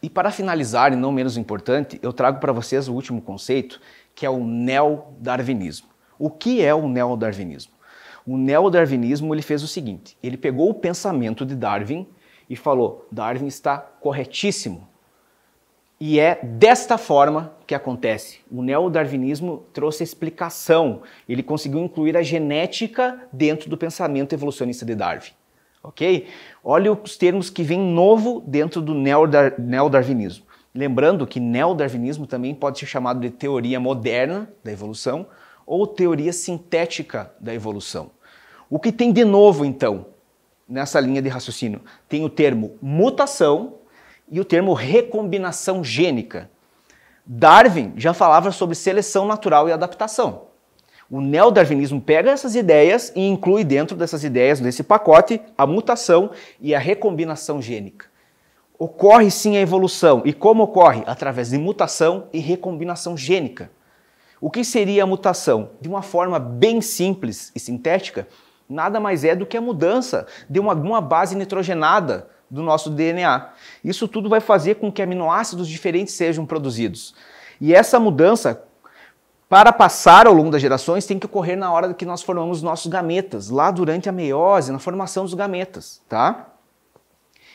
E para finalizar, e não menos importante, eu trago para vocês o último conceito, que é o neodarwinismo. O que é o neodarwinismo? O neodarwinismo ele fez o seguinte, ele pegou o pensamento de Darwin e falou, Darwin está corretíssimo. E é desta forma que acontece. O neodarwinismo trouxe explicação, ele conseguiu incluir a genética dentro do pensamento evolucionista de Darwin. Ok? Olha os termos que vêm novo dentro do neodarwinismo. Lembrando que neodarwinismo também pode ser chamado de teoria moderna da evolução ou teoria sintética da evolução. O que tem de novo, então, nessa linha de raciocínio? Tem o termo mutação e o termo recombinação gênica. Darwin já falava sobre seleção natural e adaptação. O neodarwinismo pega essas ideias e inclui dentro dessas ideias, nesse pacote, a mutação e a recombinação gênica. Ocorre sim a evolução. E como ocorre? Através de mutação e recombinação gênica. O que seria a mutação? De uma forma bem simples e sintética, nada mais é do que a mudança de alguma base nitrogenada do nosso DNA. Isso tudo vai fazer com que aminoácidos diferentes sejam produzidos. E essa mudança, para passar ao longo das gerações, tem que ocorrer na hora que nós formamos nossos gametas, lá durante a meiose, na formação dos gametas, tá?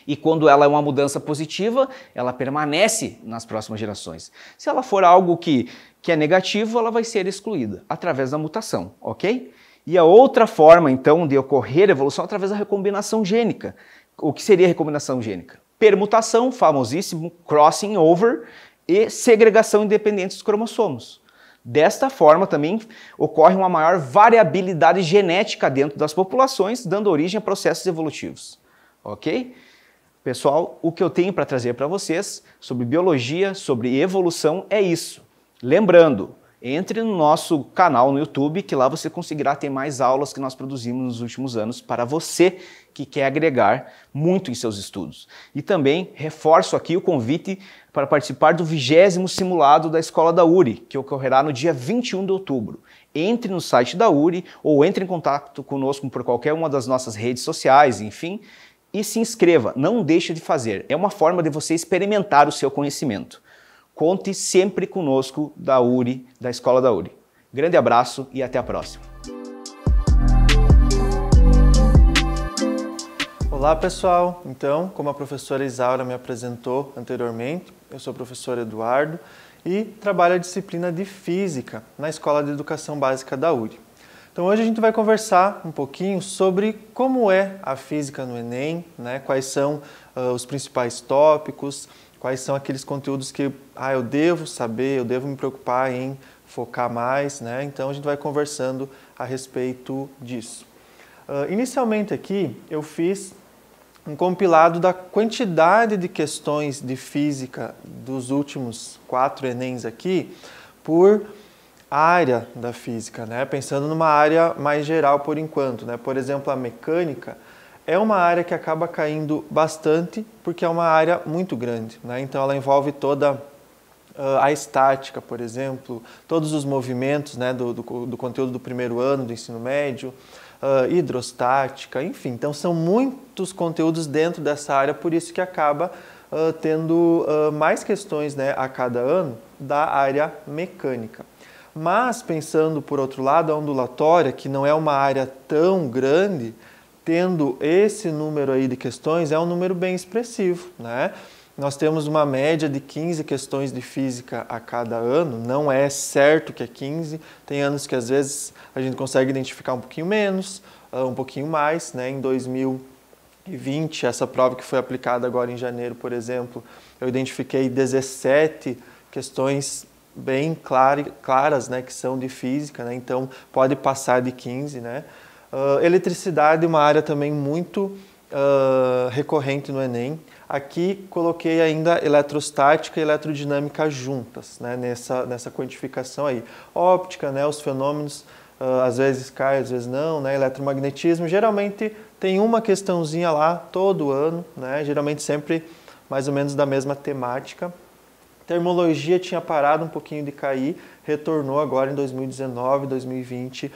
E quando ela é uma mudança positiva, ela permanece nas próximas gerações. Se ela for algo que é negativo, ela vai ser excluída através da mutação, ok? E a outra forma, então, de ocorrer a evolução é através da recombinação gênica. O que seria a recombinação gênica? Permutação, famosíssimo crossing over, e segregação independente dos cromossomos. Desta forma, também ocorre uma maior variabilidade genética dentro das populações, dando origem a processos evolutivos, ok? Pessoal, o que eu tenho para trazer para vocês sobre biologia, sobre evolução é isso. Lembrando, entre no nosso canal no YouTube, que lá você conseguirá ter mais aulas que nós produzimos nos últimos anos para você que quer agregar muito em seus estudos. E também reforço aqui o convite para participar do 20º simulado da Escola da URI, que ocorrerá no dia 21 de outubro. Entre no site da URI ou entre em contato conosco por qualquer uma das nossas redes sociais, enfim, e se inscreva, não deixe de fazer. É uma forma de você experimentar o seu conhecimento. Conte sempre conosco da URI, da Escola da URI. Grande abraço e até a próxima. Olá pessoal, então, como a professora Isaura me apresentou anteriormente, eu sou o professor Eduardo e trabalho a disciplina de Física na Escola de Educação Básica da URI. Então hoje a gente vai conversar um pouquinho sobre como é a física no Enem, né? Quais são os principais tópicos, quais são aqueles conteúdos que eu devo saber, eu devo me preocupar em focar mais, né? Então a gente vai conversando a respeito disso. Inicialmente aqui eu fiz um compilado da quantidade de questões de física dos últimos 4 Enems aqui por área da física, né? Pensando numa área mais geral por enquanto, né? Por exemplo, a mecânica é uma área que acaba caindo bastante porque é uma área muito grande, né? Então ela envolve toda a estática, por exemplo, todos os movimentos, né, do conteúdo do primeiro ano do ensino médio, hidrostática, enfim. Então são muitos conteúdos dentro dessa área, por isso que acaba tendo mais questões, né, a cada ano da área mecânica. Mas, pensando por outro lado, a ondulatória, que não é uma área tão grande, tendo esse número aí de questões, é um número bem expressivo, né? Nós temos uma média de 15 questões de física a cada ano, não é certo que é 15, tem anos que às vezes a gente consegue identificar um pouquinho menos, um pouquinho mais, né? Em 2020, essa prova que foi aplicada agora em janeiro, por exemplo, eu identifiquei 17 questões bem claras, né, que são de física, né, então pode passar de 15. Né? Eletricidade é uma área também muito recorrente no Enem. Aqui coloquei ainda eletrostática e eletrodinâmica juntas, né, nessa quantificação aí. Óptica, né, os fenômenos às vezes caem, às vezes não, né, eletromagnetismo, geralmente tem uma questãozinha lá todo ano, né, geralmente sempre mais ou menos da mesma temática. Termologia tinha parado um pouquinho de cair, retornou agora em 2019, 2020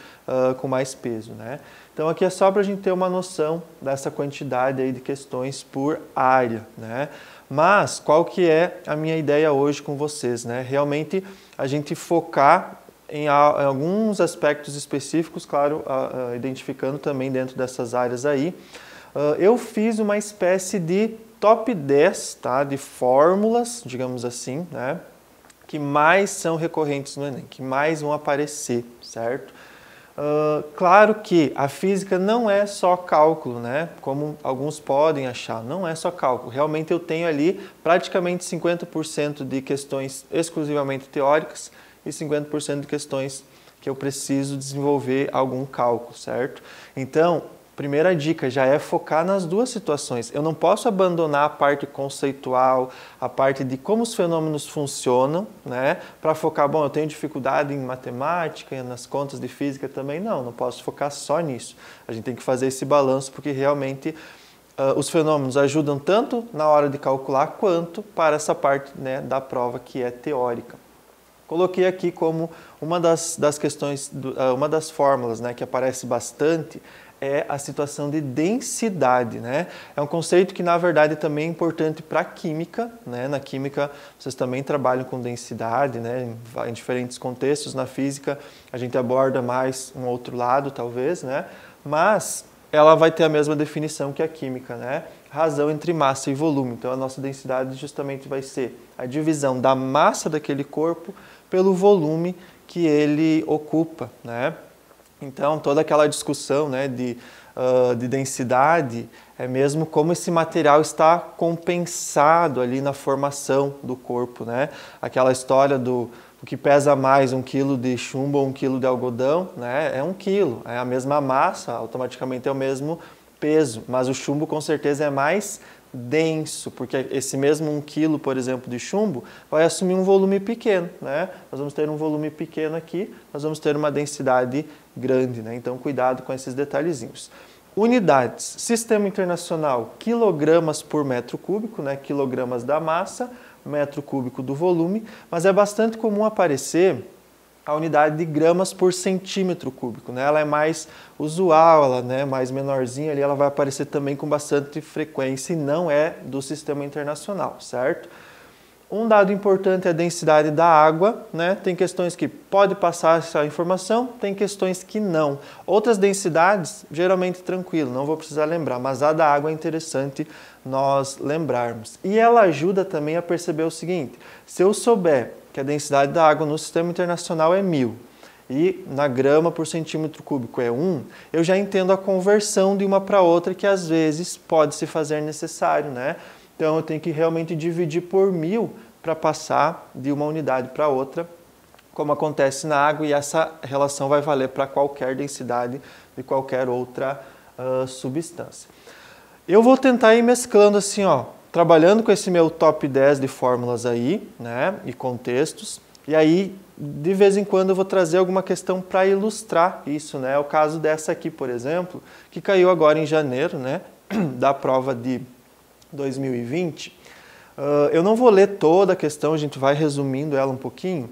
com mais peso, né? Então aqui é só para a gente ter uma noção dessa quantidade aí de questões por área, né? Mas qual que é a minha ideia hoje com vocês, né? Realmente a gente focar em alguns aspectos específicos, claro, identificando também dentro dessas áreas aí. Eu fiz uma espécie de top 10, tá, de fórmulas, digamos assim, né, que mais são recorrentes no Enem, que mais vão aparecer, certo? Claro que a física não é só cálculo, né? Como alguns podem achar, não é só cálculo. Realmente eu tenho ali praticamente 50% de questões exclusivamente teóricas e 50% de questões que eu preciso desenvolver algum cálculo, certo? Então, primeira dica já é focar nas duas situações. Eu não posso abandonar a parte conceitual, a parte de como os fenômenos funcionam, né? Para focar, bom, eu tenho dificuldade em matemática, nas contas de física também. Não posso focar só nisso. A gente tem que fazer esse balanço porque realmente os fenômenos ajudam tanto na hora de calcular quanto para essa parte, né, da prova que é teórica. Coloquei aqui como uma das questões, uma das fórmulas, né, que aparece bastante, é a situação de densidade, né? É um conceito que, na verdade, também é importante para a química, né? Na química, vocês também trabalham com densidade, né? Em diferentes contextos. Na física, a gente aborda mais um outro lado, talvez, né? Mas ela vai ter a mesma definição que a química, né? Razão entre massa e volume. Então, a nossa densidade justamente vai ser a divisão da massa daquele corpo pelo volume que ele ocupa, né? Então, toda aquela discussão, né, de densidade é mesmo como esse material está compensado ali na formação do corpo, né? Aquela história do que pesa mais 1 quilo de chumbo ou 1 quilo de algodão, né? É 1 quilo, é a mesma massa, automaticamente é o mesmo peso, mas o chumbo com certeza é mais denso, porque esse mesmo 1 quilo, por exemplo, de chumbo, vai assumir um volume pequeno, né? Nós vamos ter um volume pequeno aqui, nós vamos ter uma densidade grande, né? Então, cuidado com esses detalhezinhos. Unidades, Sistema Internacional, quilogramas por metro cúbico, né? Quilogramas da massa, metro cúbico do volume, mas é bastante comum aparecer a unidade de gramas por centímetro cúbico, né? Ela é mais usual, ela, né, mais menorzinha ali, ela vai aparecer também com bastante frequência e não é do Sistema Internacional, certo? Um dado importante é a densidade da água, né? Tem questões que pode passar essa informação, tem questões que não. Outras densidades, geralmente tranquilo, não vou precisar lembrar, mas a da água é interessante nós lembrarmos. E ela ajuda também a perceber o seguinte, se eu souber que a densidade da água no Sistema Internacional é 1000 e na grama por centímetro cúbico é 1, eu já entendo a conversão de uma para outra que às vezes pode se fazer necessário, né? Então eu tenho que realmente dividir por 1000 para passar de uma unidade para outra, como acontece na água, e essa relação vai valer para qualquer densidade de qualquer outra substância. Eu vou tentar ir mesclando assim, ó, trabalhando com esse meu top 10 de fórmulas aí, né, e contextos, e aí de vez em quando eu vou trazer alguma questão para ilustrar isso, né? É o caso dessa aqui, por exemplo, que caiu agora em janeiro, né, da prova de 2020. Eu não vou ler toda a questão, a gente vai resumindo ela um pouquinho,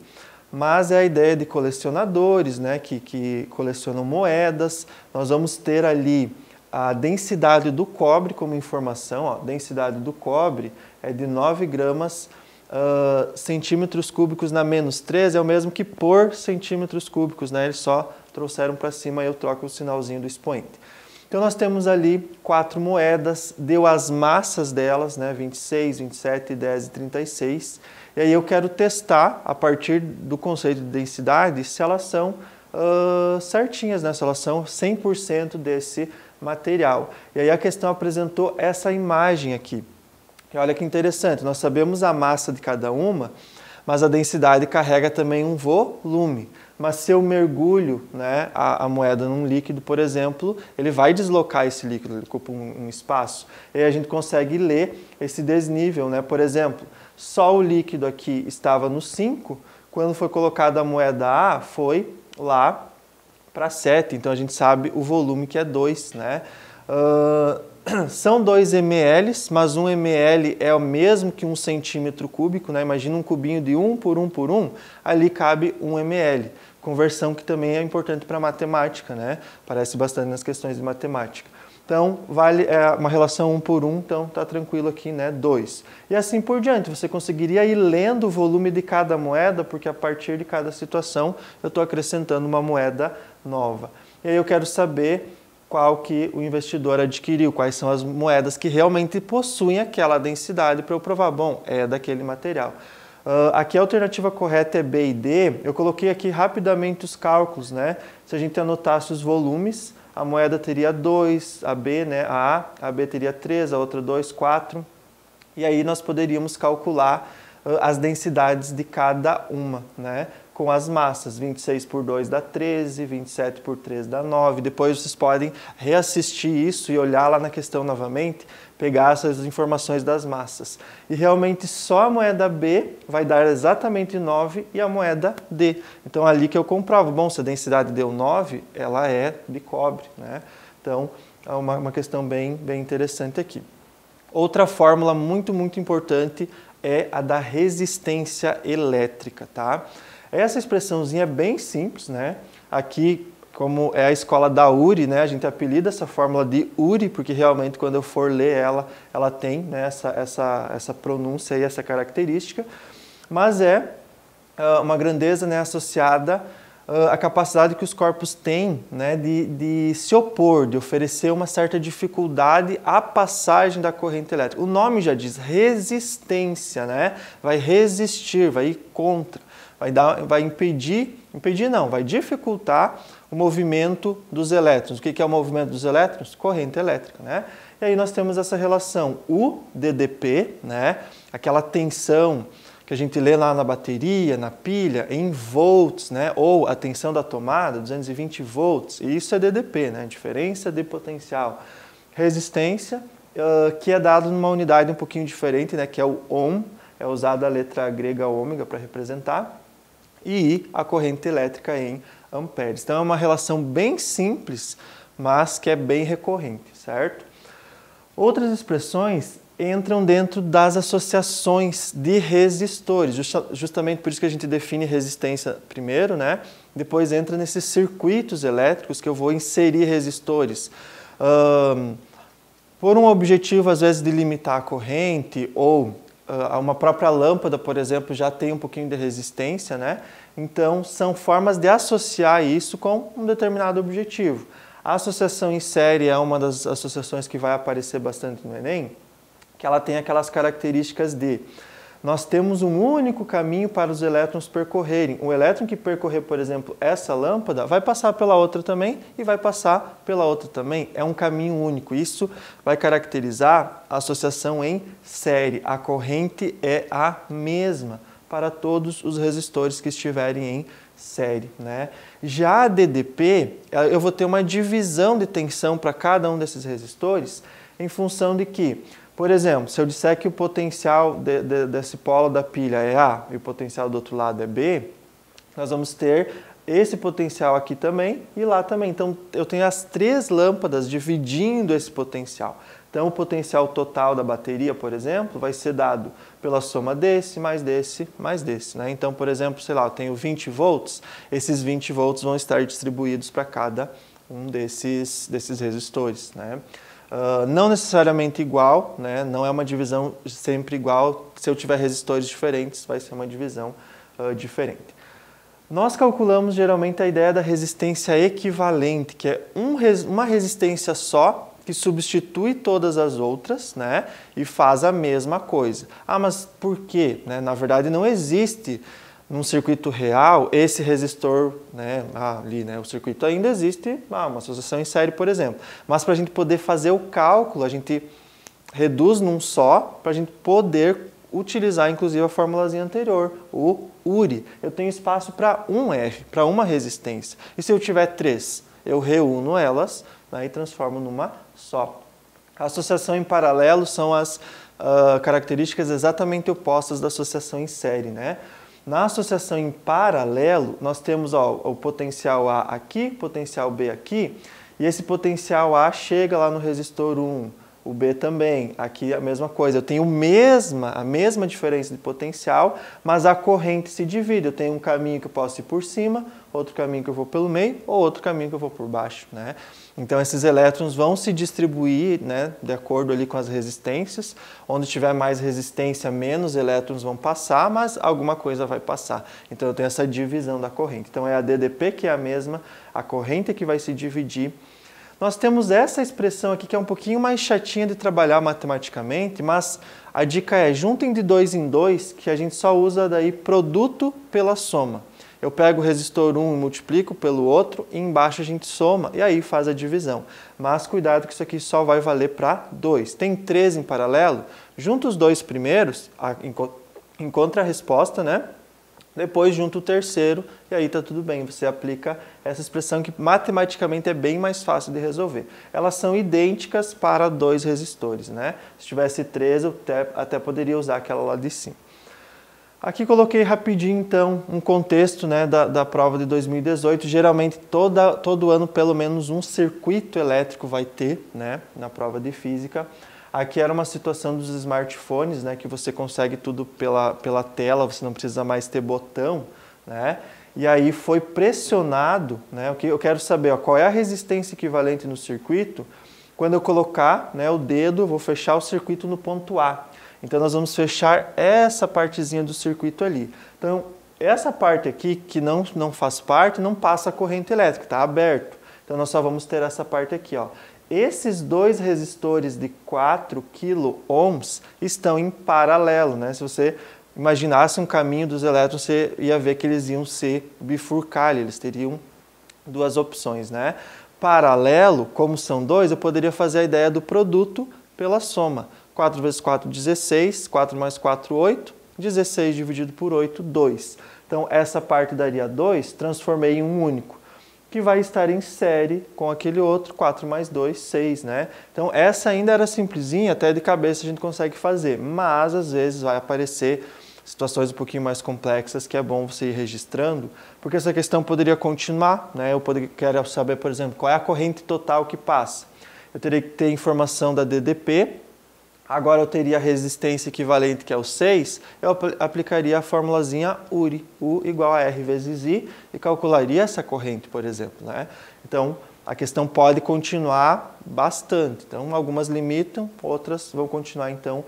mas é a ideia de colecionadores, né, que colecionam moedas. Nós vamos ter ali a densidade do cobre como informação, ó, densidade do cobre é de 9 gramas centímetros cúbicos na menos 13, é o mesmo que por centímetros cúbicos, né? Eles só trouxeram para cima e eu troco o sinalzinho do expoente. Então nós temos ali 4 moedas, deu as massas delas, né? 26, 27, 10 e 36. E aí eu quero testar, a partir do conceito de densidade, se elas são certinhas, né? Se elas são 100% desse material. E aí a questão apresentou essa imagem aqui. E olha que interessante, nós sabemos a massa de cada uma, mas a densidade carrega também um volume. Mas se eu mergulho, né, a moeda num líquido, por exemplo, ele vai deslocar esse líquido, ele ocupa um espaço. E aí a gente consegue ler esse desnível, né? Por exemplo, só o líquido aqui estava no 5, quando foi colocada a moeda A, foi lá para 7, então a gente sabe o volume que é 2, né? São 2 ml, mas 1 ml é o mesmo que 1 centímetro cúbico, né? Imagina um cubinho de 1 por 1 por 1, ali cabe 1 ml. Conversão que também é importante para matemática, né? Aparece bastante nas questões de matemática. Então, vale uma relação 1 por 1, então tá tranquilo aqui, né? 2. E assim por diante, você conseguiria ir lendo o volume de cada moeda, porque a partir de cada situação eu estou acrescentando uma moeda nova. E aí eu quero saber qual que o investidor adquiriu, quais são as moedas que realmente possuem aquela densidade para eu provar, bom, é daquele material. Aqui a alternativa correta é B e D. Eu coloquei aqui rapidamente os cálculos, né? Se a gente anotasse os volumes, a moeda teria 2, a B, né? A B teria 3, a outra 2, 4. E aí nós poderíamos calcular as densidades de cada uma, né? Com as massas, 26 por 2 dá 13, 27 por 3 dá 9. Depois vocês podem reassistir isso e olhar lá na questão novamente, pegar essas informações das massas. E realmente só a moeda B vai dar exatamente 9 e a moeda D. Então ali que eu comprovo, bom, se a densidade deu 9, ela é de cobre, né? Então é uma questão bem interessante aqui. Outra fórmula muito importante é a da resistência elétrica, tá? Essa expressãozinha é bem simples, né? Aqui, como é a escola da URI, né? A gente apelida essa fórmula de URI, porque realmente quando eu for ler ela tem, né, essa pronúncia e essa característica. Mas é uma grandeza, né, associada à capacidade que os corpos têm, né, de se opor, de oferecer uma certa dificuldade à passagem da corrente elétrica. O nome já diz resistência, né? Vai resistir, vai ir contra. Vai vai dificultar o movimento dos elétrons. O que é o movimento dos elétrons? Corrente elétrica, né? E aí nós temos essa relação U/DDP, né? Aquela tensão que a gente lê lá na bateria, na pilha, em volts, né? Ou a tensão da tomada, 220 volts. E isso é DDP, né? Diferença de potencial. Resistência, que é dado numa unidade um pouquinho diferente, né? Que é o ohm. É usada a letra grega ômega para representar. E a corrente elétrica em amperes. Então é uma relação bem simples, mas que é bem recorrente, certo? Outras expressões entram dentro das associações de resistores, justamente por isso que a gente define resistência primeiro, né? Depois entra nesses circuitos elétricos que eu vou inserir resistores. Por um objetivo, às vezes, de limitar a corrente ou uma própria lâmpada, por exemplo, já tem um pouquinho de resistência, né? Então, são formas de associar isso com um determinado objetivo. A associação em série é uma das associações que vai aparecer bastante no Enem, que ela tem aquelas características de nós temos um único caminho para os elétrons percorrerem. O elétron que percorrer, por exemplo, essa lâmpada, vai passar pela outra também e vai passar pela outra também. É um caminho único. Isso vai caracterizar a associação em série. A corrente é a mesma para todos os resistores que estiverem em série, né? Já a DDP, eu vou ter uma divisão de tensão para cada um desses resistores em função de que, por exemplo, se eu disser que o potencial desse polo da pilha é A e o potencial do outro lado é B, nós vamos ter esse potencial aqui também e lá também. Então, eu tenho as 3 lâmpadas dividindo esse potencial. Então, o potencial total da bateria, por exemplo, vai ser dado pela soma desse, mais desse, mais desse, né? Então, por exemplo, sei lá, eu tenho 20 volts, esses 20 volts vão estar distribuídos para cada um desses resistores, né? Não necessariamente igual, né? Não é uma divisão sempre igual. Se eu tiver resistores diferentes, vai ser uma divisão diferente. Nós calculamos geralmente a ideia da resistência equivalente, que é uma resistência só que substitui todas as outras, né? E faz a mesma coisa. Ah, mas por quê? Né? Na verdade, não existe num circuito real esse resistor, né, ali, né, o circuito ainda existe, uma associação em série, por exemplo. Mas para a gente poder fazer o cálculo, a gente reduz num só, para a gente poder utilizar, inclusive, a formulazinha anterior, o URI. Eu tenho espaço para um R, para uma resistência. E se eu tiver 3, eu reúno elas, né, e transformo numa só. A associação em paralelo são as características exatamente opostas da associação em série, né? Na associação em paralelo, nós temos o potencial A aqui, potencial B aqui, e esse potencial A chega lá no resistor 1, o B também, aqui a mesma coisa. Eu tenho a mesma diferença de potencial, mas a corrente se divide. Eu tenho um caminho que eu posso ir por cima, outro caminho que eu vou pelo meio, ou outro caminho que eu vou por baixo, né? Então, esses elétrons vão se distribuir, né, de acordo ali com as resistências. Onde tiver mais resistência, menos elétrons vão passar, mas alguma coisa vai passar. Então, eu tenho essa divisão da corrente. Então, é a DDP que é a mesma, a corrente que vai se dividir. nós temos essa expressão aqui que é um pouquinho mais chatinha de trabalhar matematicamente, mas a dica é, juntem de 2 em 2, que a gente só usa daí produto pela soma. Eu pego o resistor 1 e multiplico pelo outro, e embaixo a gente soma, e aí faz a divisão. Mas cuidado que isso aqui só vai valer para 2. Tem 3 em paralelo, junta os 2 primeiros, encontra a resposta, né? Depois junta o terceiro, e aí está tudo bem. Você aplica essa expressão que matematicamente é bem mais fácil de resolver. Elas são idênticas para 2 resistores, né? Se tivesse 3, eu até poderia usar aquela lá de cima. Aqui coloquei rapidinho, então, um contexto, né, da prova de 2018. Geralmente, todo ano, pelo menos um circuito elétrico vai ter, né, na prova de física. Aqui era uma situação dos smartphones, né, que você consegue tudo pela tela, você não precisa mais ter botão, né? E aí foi pressionado, né, eu quero saber, ó, qual é a resistência equivalente no circuito. Quando eu colocar, né, o dedo, vou fechar o circuito no ponto A. Então, nós vamos fechar essa partezinha do circuito ali. Então, essa parte aqui, que não faz parte, não passa a corrente elétrica, está aberto. Então, nós só vamos ter essa parte aqui, ó. Esses 2 resistores de 4 kΩ estão em paralelo, né? Se você imaginasse um caminho dos elétrons, você ia ver que eles iam se bifurcar, eles teriam 2 opções, né? Paralelo, como são 2, eu poderia fazer a ideia do produto pela soma. 4 vezes 4, 16, 4 mais 4, 8, 16 dividido por 8, 2. Então, essa parte daria 2, transformei em um único, que vai estar em série com aquele outro, 4 mais 2, 6, né? Então, essa ainda era simplesinha, até de cabeça a gente consegue fazer, mas às vezes vai aparecer situações um pouquinho mais complexas que é bom você ir registrando, porque essa questão poderia continuar, né? Eu quero saber, por exemplo, qual é a corrente total que passa. Eu teria que ter informação da DDP. Agora eu teria a resistência equivalente, que é o 6, eu aplicaria a formulazinha URI, U igual a R vezes I, e calcularia essa corrente, por exemplo, né? Então, a questão pode continuar bastante. Então, algumas limitam, outras vão continuar, então,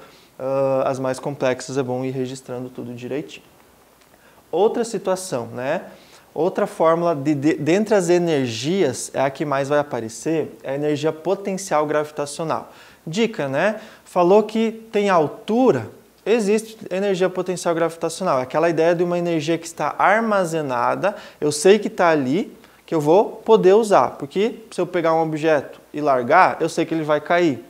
as mais complexas é bom ir registrando tudo direitinho. Outra situação, né? Outra fórmula, dentre as energias, é a que mais vai aparecer, é a energia potencial gravitacional. Dica, né? Falou que tem altura, existe energia potencial gravitacional. É aquela ideia de uma energia que está armazenada, eu sei que está ali, que eu vou poder usar. Porque se eu pegar um objeto e largar, eu sei que ele vai cair.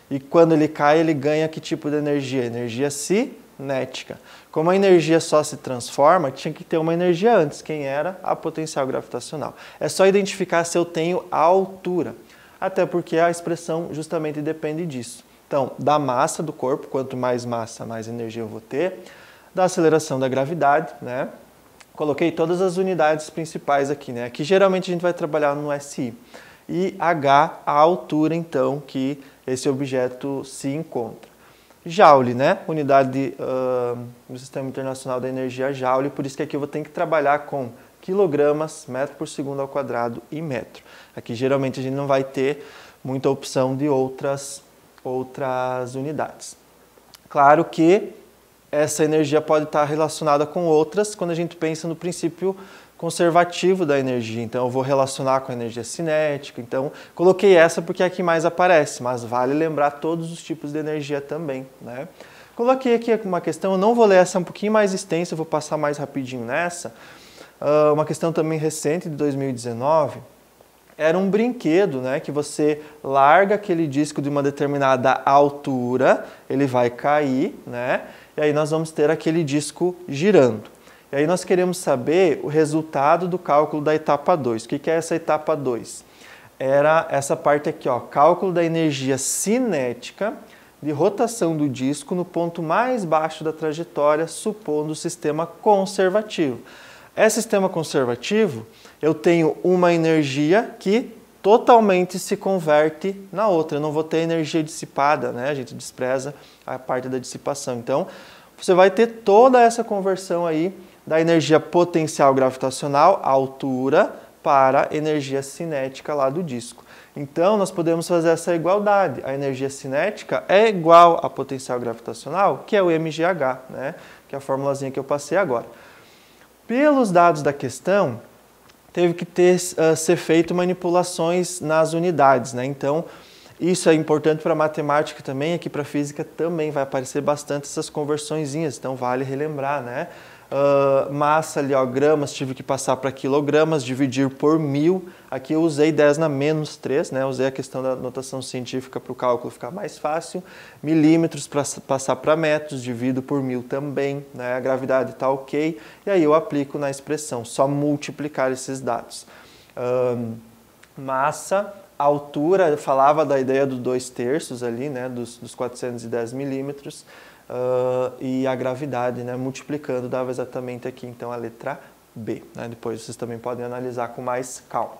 E quando ele cai, ele ganha que tipo de energia? Energia cinética. Como a energia só se transforma, tinha que ter uma energia antes. Quem era? A potencial gravitacional. É só identificar se eu tenho a altura. Até porque a expressão justamente depende disso. Então, da massa do corpo, quanto mais massa, mais energia eu vou ter. Da aceleração da gravidade, né? Coloquei todas as unidades principais aqui, né? Aqui geralmente a gente vai trabalhar no SI. E H, a altura, então, que esse objeto se encontra. Joule, né? Unidade do Sistema Internacional da Energia, Joule. Por isso que aqui eu vou ter que trabalhar com quilogramas, metro por segundo ao quadrado e metro. Aqui geralmente a gente não vai ter muita opção de outras unidades. Claro que essa energia pode estar relacionada com outras quando a gente pensa no princípio conservativo da energia. Então eu vou relacionar com a energia cinética. Então coloquei essa porque é a que mais aparece, mas vale lembrar todos os tipos de energia também, né? Coloquei aqui uma questão, eu não vou ler essa, um pouquinho mais extensa, eu vou passar mais rapidinho nessa. Uma questão também recente de 2019, era um brinquedo, né, que você larga aquele disco de uma determinada altura, ele vai cair, né, e aí nós vamos ter aquele disco girando. E aí nós queremos saber o resultado do cálculo da etapa 2. O que é essa etapa 2? Era essa parte aqui, ó, cálculo da energia cinética de rotação do disco no ponto mais baixo da trajetória, supondo o sistema conservativo. Esse sistema conservativo, eu tenho uma energia que totalmente se converte na outra. Eu não vou ter energia dissipada, né? A gente despreza a parte da dissipação. Então, você vai ter toda essa conversão aí da energia potencial gravitacional, a altura, para energia cinética lá do disco. Então, nós podemos fazer essa igualdade. A energia cinética é igual à potencial gravitacional, que é o mgh, né? Que é a formulazinha que eu passei agora. Pelos dados da questão, teve que ser feito manipulações nas unidades, né? Então, isso é importante para a matemática também, aqui para a física também vai aparecer bastante essas conversõezinhas, então vale relembrar, né? Massa ali, ó, gramas, tive que passar para quilogramas, dividir por 1000. Aqui eu usei 10 na menos 3, né? Usei a questão da notação científica para o cálculo ficar mais fácil. Milímetros para passar para metros, divido por 1000 também, né? A gravidade está ok. E aí eu aplico na expressão, só multiplicar esses dados. Massa, altura, eu falava da ideia do 2/3 ali, né? Dos 410 milímetros. E a gravidade, né, multiplicando, dava exatamente aqui, então, a letra B. Né? Depois vocês também podem analisar com mais calma.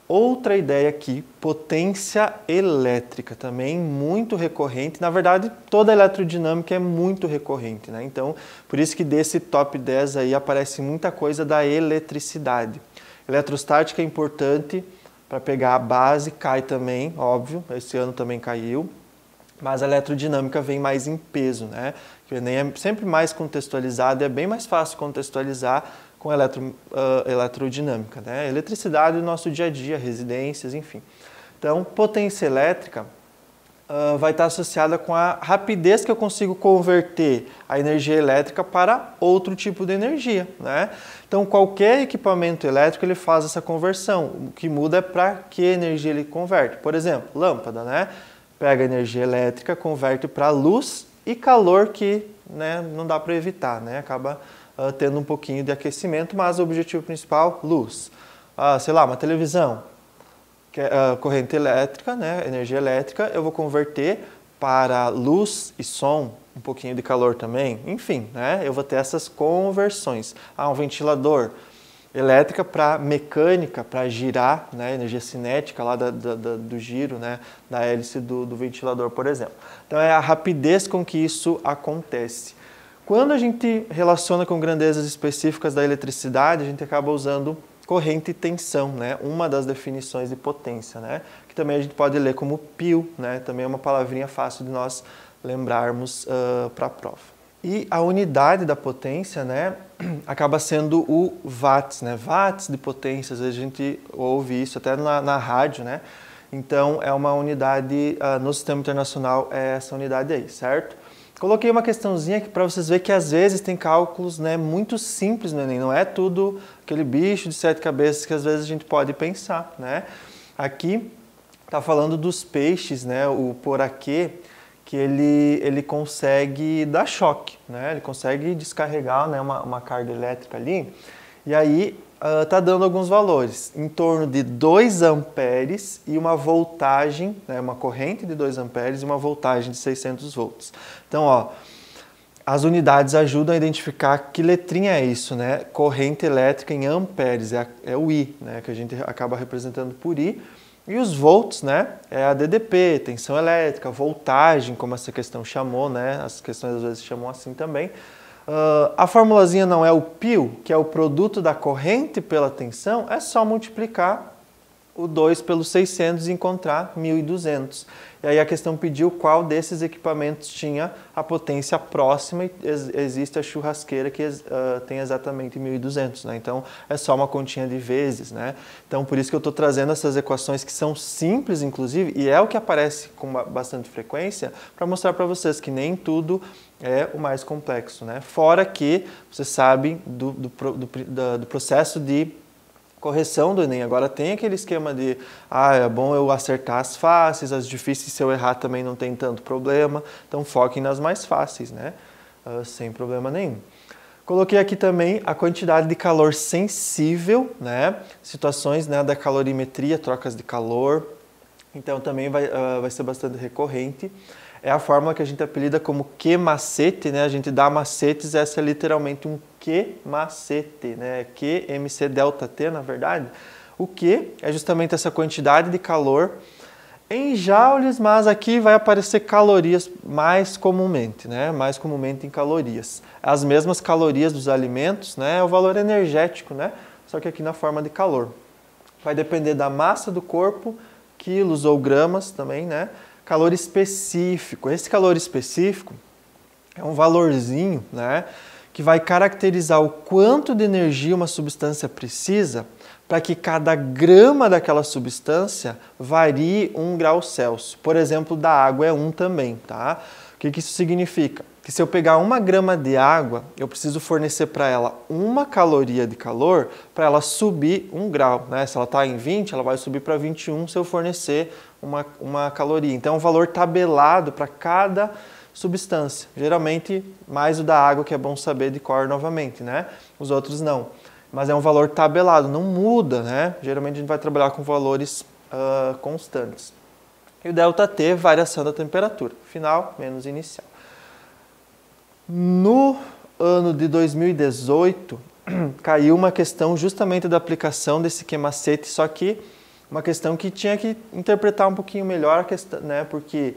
Outra ideia aqui, potência elétrica, também muito recorrente. Na verdade, toda a eletrodinâmica é muito recorrente, né? Então, por isso que desse top 10 aí aparece muita coisa da eletricidade. Eletrostática é importante para pegar a base, cai também, óbvio, esse ano também caiu. Mas a eletrodinâmica vem mais em peso, né? Que o Enem é sempre mais contextualizado, é bem mais fácil contextualizar com eletrodinâmica, né? Eletricidade no nosso dia a dia, residências, enfim. Então, potência elétrica vai estar associada com a rapidez que eu consigo converter a energia elétrica para outro tipo de energia, né? Então, qualquer equipamento elétrico ele faz essa conversão. O que muda é para que energia ele converte. Por exemplo, lâmpada, né? Pega a energia elétrica, converte para luz e calor que, né, não dá para evitar, né? Acaba tendo um pouquinho de aquecimento, mas o objetivo principal, luz. Sei lá, uma televisão, corrente elétrica, né, energia elétrica, eu vou converter para luz e som, um pouquinho de calor também, enfim, né? Eu vou ter essas conversões. Um ventilador, elétrica para mecânica, para girar, né, energia cinética lá do giro, né, da hélice do ventilador, por exemplo. Então é a rapidez com que isso acontece. Quando a gente relaciona com grandezas específicas da eletricidade, a gente acaba usando corrente e tensão, né, uma das definições de potência, né, que também a gente pode ler como pio, né, também é uma palavrinha fácil de nós lembrarmos para a prova. E a unidade da potência, né, acaba sendo o watts, né? Watts de potência, às vezes a gente ouve isso até na rádio, né? Então, é uma unidade, no sistema internacional, é essa unidade aí, certo? Coloquei uma questãozinha aqui para vocês verem que às vezes tem cálculos, né, muito simples no Enem, não é tudo aquele bicho de 7 cabeças que às vezes a gente pode pensar, né? Aqui está falando dos peixes, né, o poraquê, que ele consegue dar choque, né? Ele consegue descarregar, né, uma carga elétrica ali, e aí está dando alguns valores, em torno de 2 amperes e uma voltagem, né, uma corrente de 2 amperes e uma voltagem de 600 volts. Então, ó, as unidades ajudam a identificar que letrinha é isso, né? Corrente elétrica em amperes, é o I, né, que a gente acaba representando por I. E os volts, né, é a DDP, tensão elétrica, voltagem, como essa questão chamou, né, as questões às vezes chamam assim também. A formulazinha não é o π, que é o produto da corrente pela tensão, é só multiplicar o 2 pelo 600 e encontrar 1.200. E aí a questão pediu qual desses equipamentos tinha a potência próxima e existe a churrasqueira que tem exatamente 1.200, né? Então é só uma continha de vezes, né? Então por isso que eu estou trazendo essas equações que são simples, inclusive, e é o que aparece com bastante frequência, para mostrar para vocês que nem tudo é o mais complexo, né? Fora que vocês sabem do processo de correção do Enem. Agora tem aquele esquema de é bom eu acertar as fáceis, as difíceis se eu errar também não tem tanto problema, então foquem nas mais fáceis, né? Sem problema nenhum. Coloquei aqui também a quantidade de calor sensível, né? Situações, né, da calorimetria, trocas de calor, então também vai ser bastante recorrente. É a fórmula que a gente apelida como Q-macete, né? A gente dá macetes, essa é literalmente um Q-macete, né? Q, MC, delta T, na verdade. O Q é justamente essa quantidade de calor em joules, mas aqui vai aparecer calorias mais comumente, né? Mais comumente em calorias. As mesmas calorias dos alimentos, né? É o valor energético, né? Só que aqui na forma de calor. Vai depender da massa do corpo, quilos ou gramas também, né? Calor específico. Esse calor específico é um valorzinho, né, que vai caracterizar o quanto de energia uma substância precisa para que cada grama daquela substância varie 1 grau Celsius. Por exemplo, da água é 1 também, tá? O que isso significa? Que se eu pegar 1 grama de água, eu preciso fornecer para ela 1 caloria de calor para ela subir 1 grau, né? Se ela está em 20, ela vai subir para 21 se eu fornecer uma caloria. Então, é um valor tabelado para cada substância. Geralmente, mais o da água, que é bom saber de cor novamente, né? Os outros não. Mas é um valor tabelado, não muda, né? Geralmente a gente vai trabalhar com valores constantes. E o ΔT, variação da temperatura, final menos inicial. No ano de 2018, caiu uma questão justamente da aplicação desse queimacete, só que uma questão que tinha que interpretar um pouquinho melhor a questão, né? Porque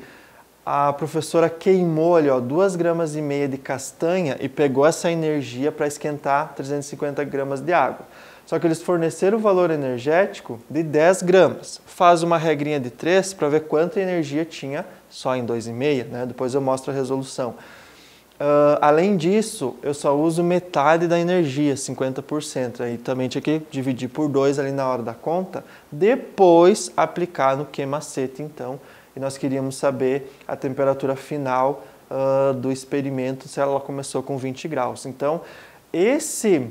a professora queimou ali, ó, 2,5 gramas de castanha e pegou essa energia para esquentar 350 gramas de água. Só que eles forneceram o valor energético de 10 gramas. Faz uma regrinha de 3 para ver quanta energia tinha só em 2,5, né? Depois eu mostro a resolução. Além disso, eu só uso metade da energia, 50%. Aí também tinha que dividir por 2 ali na hora da conta, depois aplicar no queimacete, então. E nós queríamos saber a temperatura final do experimento, se ela começou com 20 graus. Então, esse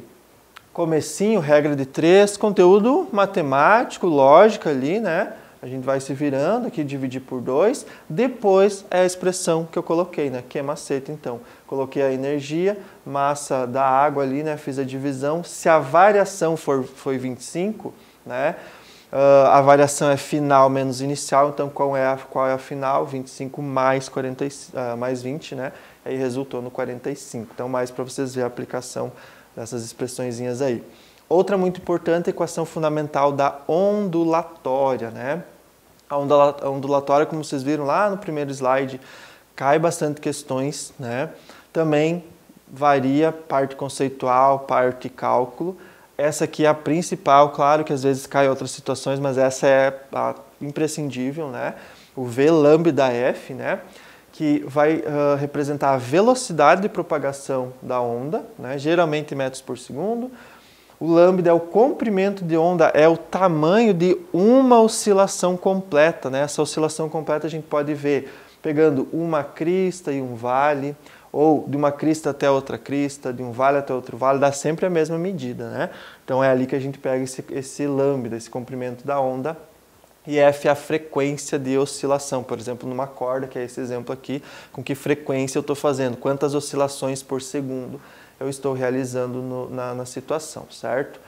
comecinho, regra de 3, conteúdo matemático, lógica ali, né? A gente vai se virando aqui, dividir por 2. Depois é a expressão que eu coloquei, né? Queimacete, então. Coloquei a energia, massa da água ali, né? Fiz a divisão. Se a variação foi 25, né? A variação é final menos inicial, então qual é a final? 25 mais 20, né? Aí resultou no 45. Então, mais para vocês verem a aplicação dessas expressõezinhas aí. Outra muito importante, a equação fundamental da ondulatória, né? A ondulatória, como vocês viram lá no primeiro slide, cai bastante questões, né? Também varia parte conceitual, parte cálculo. Essa aqui é a principal, claro que às vezes cai outras situações, mas essa é a imprescindível, né? O V lambda F, né? Que vai representar a velocidade de propagação da onda, né? Geralmente em metros por segundo. O lambda é o comprimento de onda, é o tamanho de uma oscilação completa, né? Essa oscilação completa a gente pode ver pegando uma crista e um vale, ou de uma crista até outra crista, de um vale até outro vale, dá sempre a mesma medida, né? Então é ali que a gente pega esse lambda, esse comprimento da onda, e F é a frequência de oscilação, por exemplo, numa corda, que é esse exemplo aqui, com que frequência eu estou fazendo, quantas oscilações por segundo eu estou realizando na situação, certo?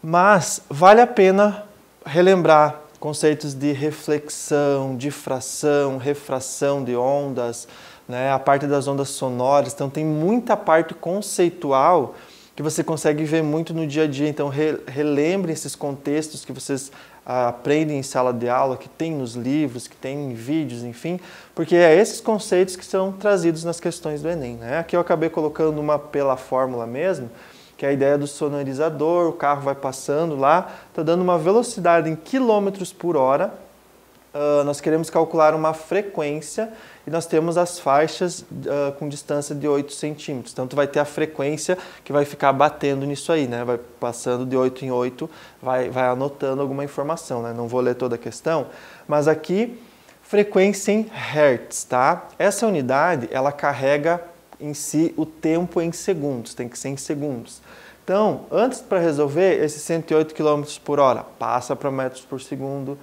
Mas vale a pena relembrar conceitos de reflexão, difração, refração de ondas, né? A parte das ondas sonoras, então tem muita parte conceitual que você consegue ver muito no dia a dia, então relembrem esses contextos que vocês aprendem em sala de aula, que tem nos livros, que tem em vídeos, enfim, porque é esses conceitos que são trazidos nas questões do Enem, né? Aqui eu acabei colocando uma pela fórmula mesmo, que é a ideia do sonorizador, o carro vai passando lá, está dando uma velocidade em quilômetros por hora, nós queremos calcular uma frequência e nós temos as faixas com distância de 8 centímetros. Então, tu vai ter a frequência que vai ficar batendo nisso aí, né? Vai passando de 8 em 8, vai anotando alguma informação, né? Não vou ler toda a questão, mas aqui, frequência em Hertz, tá? Essa unidade, ela carrega em si o tempo em segundos, tem que ser em segundos. Então, antes para resolver, esse 108 km por hora passa para metros por segundo,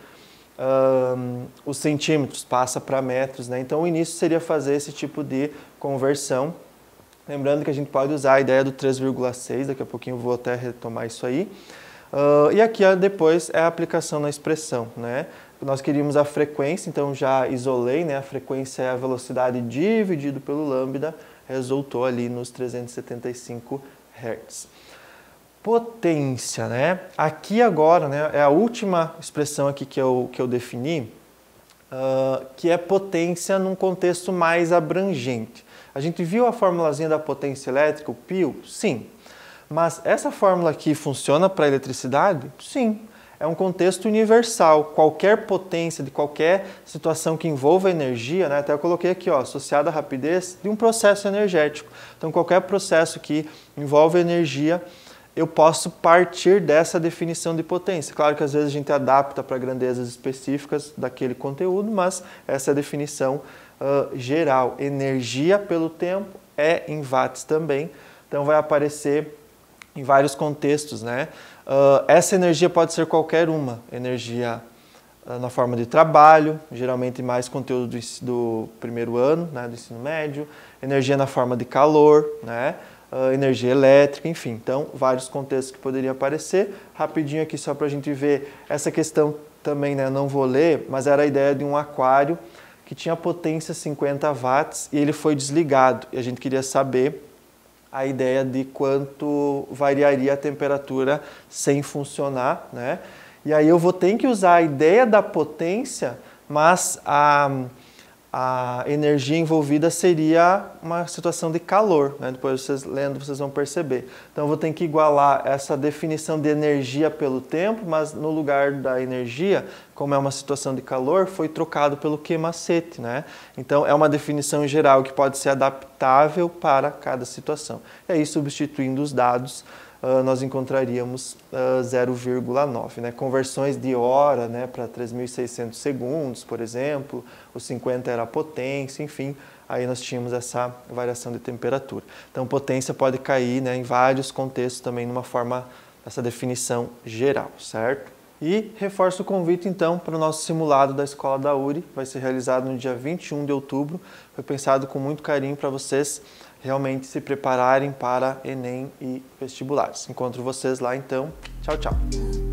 os centímetros passa para metros, né? Então o início seria fazer esse tipo de conversão. Lembrando que a gente pode usar a ideia do 3,6, daqui a pouquinho eu vou até retomar isso aí. E aqui depois é a aplicação na expressão, né? Nós queríamos a frequência, então já isolei, né? A frequência é a velocidade dividido pelo lambda, resultou ali nos 375 Hz. Potência, né? Aqui agora, né, é a última expressão aqui que eu defini, que é potência num contexto mais abrangente. A gente viu a formulazinha da potência elétrica, o π? Sim. Mas essa fórmula aqui funciona para a eletricidade? Sim. É um contexto universal. Qualquer potência de qualquer situação que envolva energia, né, até eu coloquei aqui, ó, associada à rapidez de um processo energético. Então, qualquer processo que envolve energia, eu posso partir dessa definição de potência. Claro que às vezes a gente adapta para grandezas específicas daquele conteúdo, mas essa é a definição geral. Energia pelo tempo é em watts também, então vai aparecer em vários contextos, né? Essa energia pode ser qualquer uma, energia na forma de trabalho, geralmente mais conteúdo do primeiro ano, né, do ensino médio, energia na forma de calor, né? Energia elétrica, enfim, então vários contextos que poderiam aparecer. Rapidinho aqui só para a gente ver essa questão também, né, não vou ler, mas era a ideia de um aquário que tinha potência 50 watts e ele foi desligado e a gente queria saber a ideia de quanto variaria a temperatura sem funcionar, né? E aí eu vou ter que usar a ideia da potência, mas a energia envolvida seria uma situação de calor, né? Depois vocês lendo, vocês vão perceber. Então eu vou ter que igualar essa definição de energia pelo tempo, mas no lugar da energia, como é uma situação de calor, foi trocado pelo Q-macete, né? Então é uma definição geral que pode ser adaptável para cada situação. E aí, substituindo os dados, nós encontraríamos 0,9, né? Conversões de hora, né, para 3.600 segundos, por exemplo, o 50 era a potência, enfim, aí nós tínhamos essa variação de temperatura. Então, potência pode cair, né, em vários contextos também numa forma, essa definição geral, certo? E reforço o convite, então, para o nosso simulado da Escola da URI, vai ser realizado no dia 21 de outubro, foi pensado com muito carinho para vocês realmente se prepararem para Enem e vestibulares. Encontro vocês lá, então. Tchau, tchau!